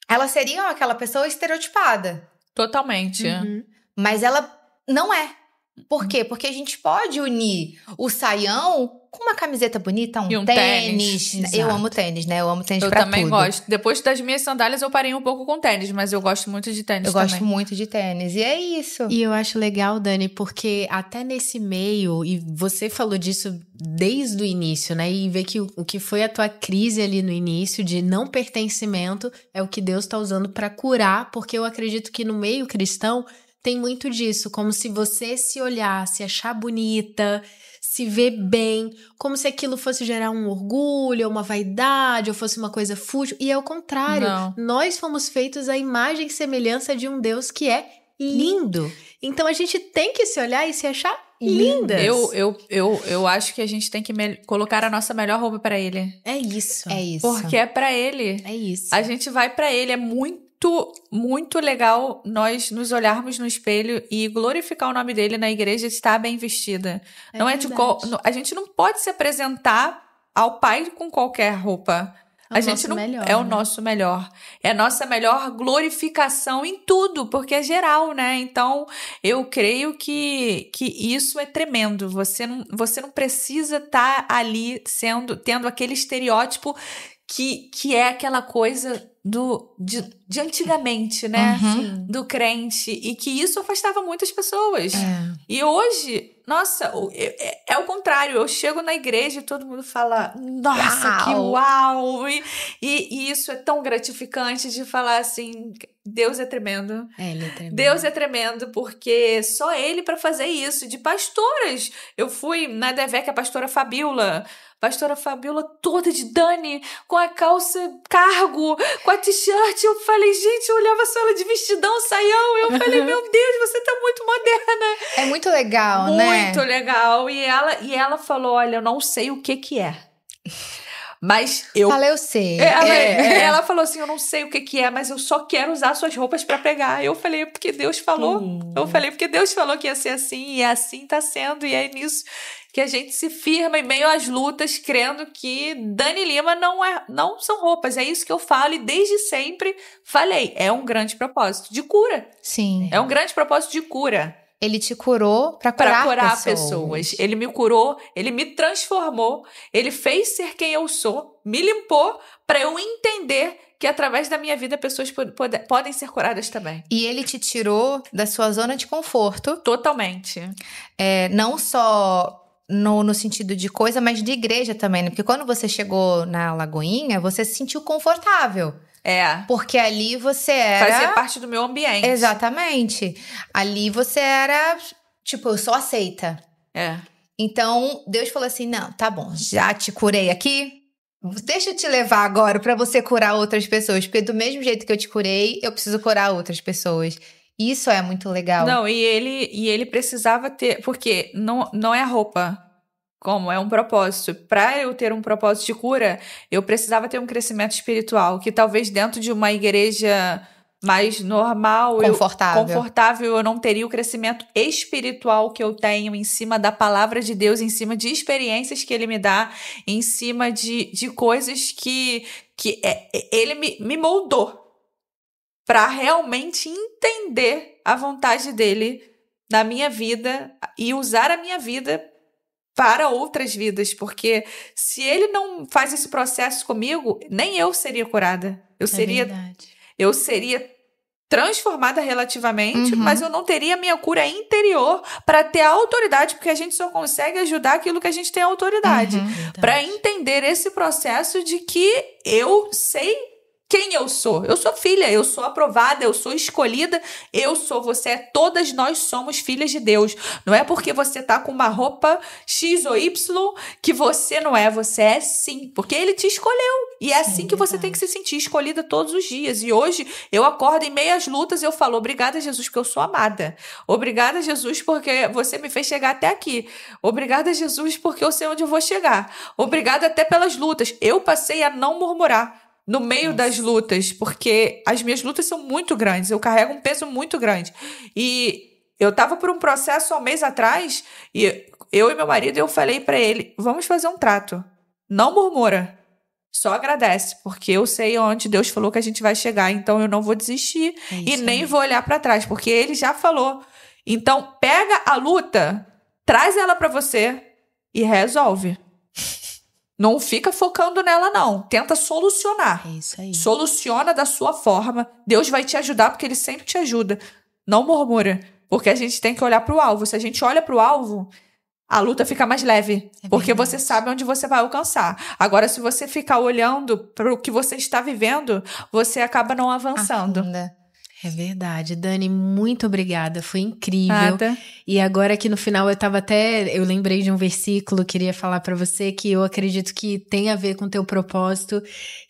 ela seria aquela pessoa estereotipada. Totalmente. Mas ela não é. Por quê? Porque a gente pode unir o saião com uma camiseta bonita, um tênis. Eu amo tênis, né? Eu amo tênis pra tudo. Eu também gosto. Depois das minhas sandálias, eu parei um pouco com tênis, mas eu gosto muito de tênis também. Eu gosto muito de tênis. E é isso. E eu acho legal, Dani, porque até nesse meio, e você falou disso desde o início, né? E ver que o que foi a tua crise ali no início de não pertencimento é o que Deus tá usando pra curar, porque eu acredito que no meio cristão tem muito disso, como se você se olhar, se achar bonita, se ver bem, como se aquilo fosse gerar um orgulho, uma vaidade, ou fosse uma coisa fútil. E é o contrário. Não. Nós fomos feitos à imagem e semelhança de um Deus que é lindo. Então a gente tem que se olhar e se achar lindas. Eu acho que a gente tem que colocar a nossa melhor roupa pra ele. É isso. É isso. Porque é pra ele. É isso. A gente vai pra ele. É muito legal nós nos olharmos no espelho e glorificar o nome dele na igreja e estar bem vestida. Não é a gente não pode se apresentar ao Pai com qualquer roupa. A gente não é o nosso melhor. É a nossa melhor glorificação em tudo, porque é geral, né? Então, eu creio que isso é tremendo. Você não precisa estar ali tendo aquele estereótipo que é aquela coisa de antigamente, né? Do crente. E que isso afastava muitas pessoas. E hoje, nossa, é o contrário. Eu chego na igreja e todo mundo fala, nossa, que uau! E isso é tão gratificante de falar assim, Deus é tremendo. Ele é tremendo. Deus é tremendo, porque só ele pra fazer isso. De pastoras. Eu fui na Devec, a pastora Fabiola toda de Dani, com a calça cargo, com a t-shirt. Eu falei, gente, eu olhava só ela de vestidão, saião. Eu falei, meu Deus, você tá muito moderna. É muito legal, né? Muito legal. E ela falou, olha, eu não sei o que é. Mas eu... Fala, eu sei. Ela falou assim, eu não sei o que é, mas eu só quero usar suas roupas pra pregar. Eu falei, porque Deus falou. Eu falei, porque Deus falou que ia ser assim, e assim tá sendo. E é nisso que a gente se firma em meio às lutas, crendo que Dani Lima não são roupas. É isso que eu falo e desde sempre falei. É um grande propósito de cura. Sim. É um grande propósito de cura. Ele te curou pra curar pessoas. Ele me curou, ele me transformou, ele fez ser quem eu sou, me limpou pra eu entender que através da minha vida pessoas podem ser curadas também. E ele te tirou da sua zona de conforto. Totalmente. Não só no sentido de coisa, mas de igreja também, né? Porque quando você chegou na Lagoinha, você se sentiu confortável. Porque ali você era... Fazia parte do meu ambiente. Exatamente. Ali você era, tipo, eu sou aceita. Então, Deus falou assim, não, tá bom, já te curei aqui, deixa eu te levar agora pra você curar outras pessoas. Porque do mesmo jeito que eu te curei, eu preciso curar outras pessoas. Isso é muito legal. Não, e ele precisava ter... Porque não é roupa. Como? É um propósito. Para eu ter um propósito de cura, eu precisava ter um crescimento espiritual, que talvez dentro de uma igreja mais normal, confortável, eu não teria o crescimento espiritual que eu tenho em cima da palavra de Deus, em cima de experiências que Ele me dá, em cima de coisas que Ele me moldou para realmente entender a vontade dEle na minha vida e usar a minha vida para outras vidas, porque se ele não faz esse processo comigo, nem eu seria curada. Eu seria transformada relativamente, mas eu não teria a minha cura interior para ter a autoridade, porque a gente só consegue ajudar aquilo que a gente tem autoridade. Para entender esse processo de que eu sei quem eu sou. Eu sou filha, eu sou aprovada, eu sou escolhida, você, todas nós somos filhas de Deus. Não é porque você tá com uma roupa X ou Y que você não é, você é sim, porque Ele te escolheu. E é assim que você tem que se sentir escolhida todos os dias. E hoje eu acordo em meio às lutas e eu falo, obrigada, Jesus, porque eu sou amada. Obrigada, Jesus, porque você me fez chegar até aqui. Obrigada, Jesus, porque eu sei onde eu vou chegar. Obrigada até pelas lutas. Eu passei a não murmurar no meio das lutas, porque as minhas lutas são muito grandes, eu carrego um peso muito grande. E eu tava por um processo há um mês atrás, e eu e meu marido, eu falei pra ele, vamos fazer um trato, não murmura, só agradece, porque eu sei onde Deus falou que a gente vai chegar, então eu não vou desistir e nem vou olhar pra trás, porque Ele já falou. Então pega a luta, traz ela pra você e resolve. Não fica focando nela, não. Tenta solucionar. É isso aí. Soluciona da sua forma. Deus vai te ajudar, porque Ele sempre te ajuda. Não murmura, porque a gente tem que olhar pro alvo. Se a gente olha pro alvo, a luta fica mais leve, porque você sabe onde você vai alcançar. Agora, se você ficar olhando pro que você está vivendo, você acaba não avançando. É verdade. Dani, muito obrigada. Foi incrível. Nada. E agora aqui no final eu lembrei de um versículo, queria falar pra você que eu acredito que tem a ver com o teu propósito,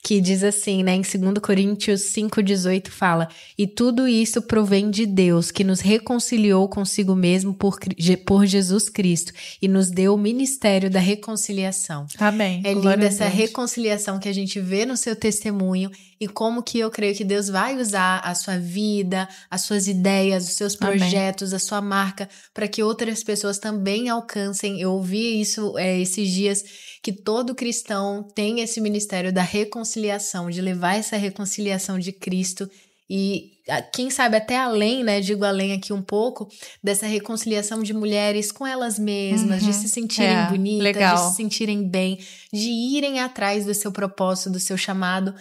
que diz assim, né, em 2 Coríntios 5,18 fala, e tudo isso provém de Deus, que nos reconciliou consigo mesmo por Jesus Cristo e nos deu o ministério da reconciliação. Amém. É linda essa reconciliação que a gente vê no seu testemunho e como que eu creio que Deus vai usar a sua vida, as suas ideias, os seus projetos, a sua marca, para que outras pessoas também alcancem. Eu ouvi isso esses dias, que todo cristão tem esse ministério da reconciliação, de levar essa reconciliação de Cristo e quem sabe até além, né, digo além aqui um pouco, dessa reconciliação de mulheres com elas mesmas, de se sentirem bonitas, legal. de se sentirem bem, de irem atrás do seu propósito, do seu chamado.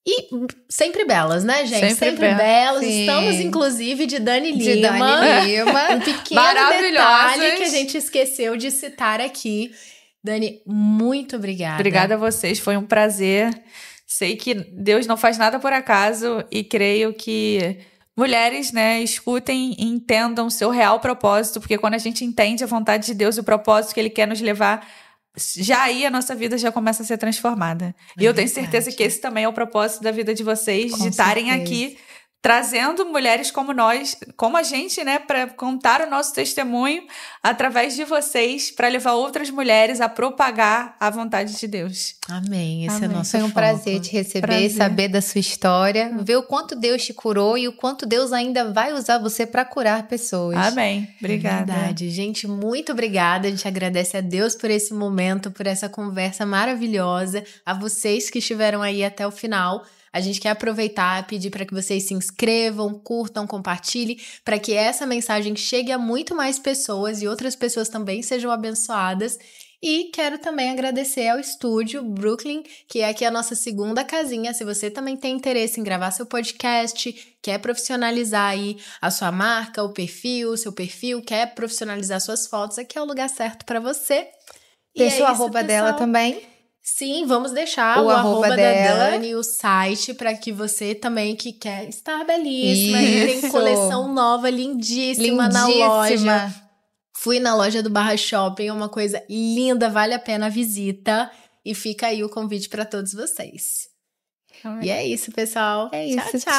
E sempre belas, né, gente? Sempre belas. Sim. Estamos, inclusive, de Dani Lima. Um pequeno detalhe que a gente esqueceu de citar aqui. Dani, muito obrigada. Obrigada a vocês, foi um prazer. Sei que Deus não faz nada por acaso e creio que mulheres, né, escutem e entendam o seu real propósito, porque quando a gente entende a vontade de Deus e o propósito que Ele quer nos levar, já aí a nossa vida já começa a ser transformada. E eu tenho certeza que esse também é o propósito da vida de vocês, de estarem aqui trazendo mulheres como nós, como a gente, né, para contar o nosso testemunho através de vocês, para levar outras mulheres a propagar a vontade de Deus. Amém. Esse é o nosso Foi um foco. prazer te receber, saber da sua história, ver o quanto Deus te curou e o quanto Deus ainda vai usar você para curar pessoas. Amém. Obrigada. É verdade. Gente, muito obrigada. A gente agradece a Deus por esse momento, por essa conversa maravilhosa, a vocês que estiveram aí até o final. A gente quer aproveitar e pedir para que vocês se inscrevam, curtam, compartilhem, para que essa mensagem chegue a muito mais pessoas e outras pessoas também sejam abençoadas. E quero também agradecer ao estúdio Brooklyn, que é aqui a nossa segunda casinha. Se você também tem interesse em gravar seu podcast, quer profissionalizar aí a sua marca, o seu perfil, quer profissionalizar suas fotos, aqui é o lugar certo para você. Deixa o arroba dela também. Sim, vamos deixar o arroba da Dani, o site, para que você também que quer estar belíssima. E tem coleção nova, lindíssima na loja. Fui na loja do Barra Shopping, é uma coisa linda, vale a pena a visita. E fica aí o convite para todos vocês. E é isso, pessoal. É isso. Tchau.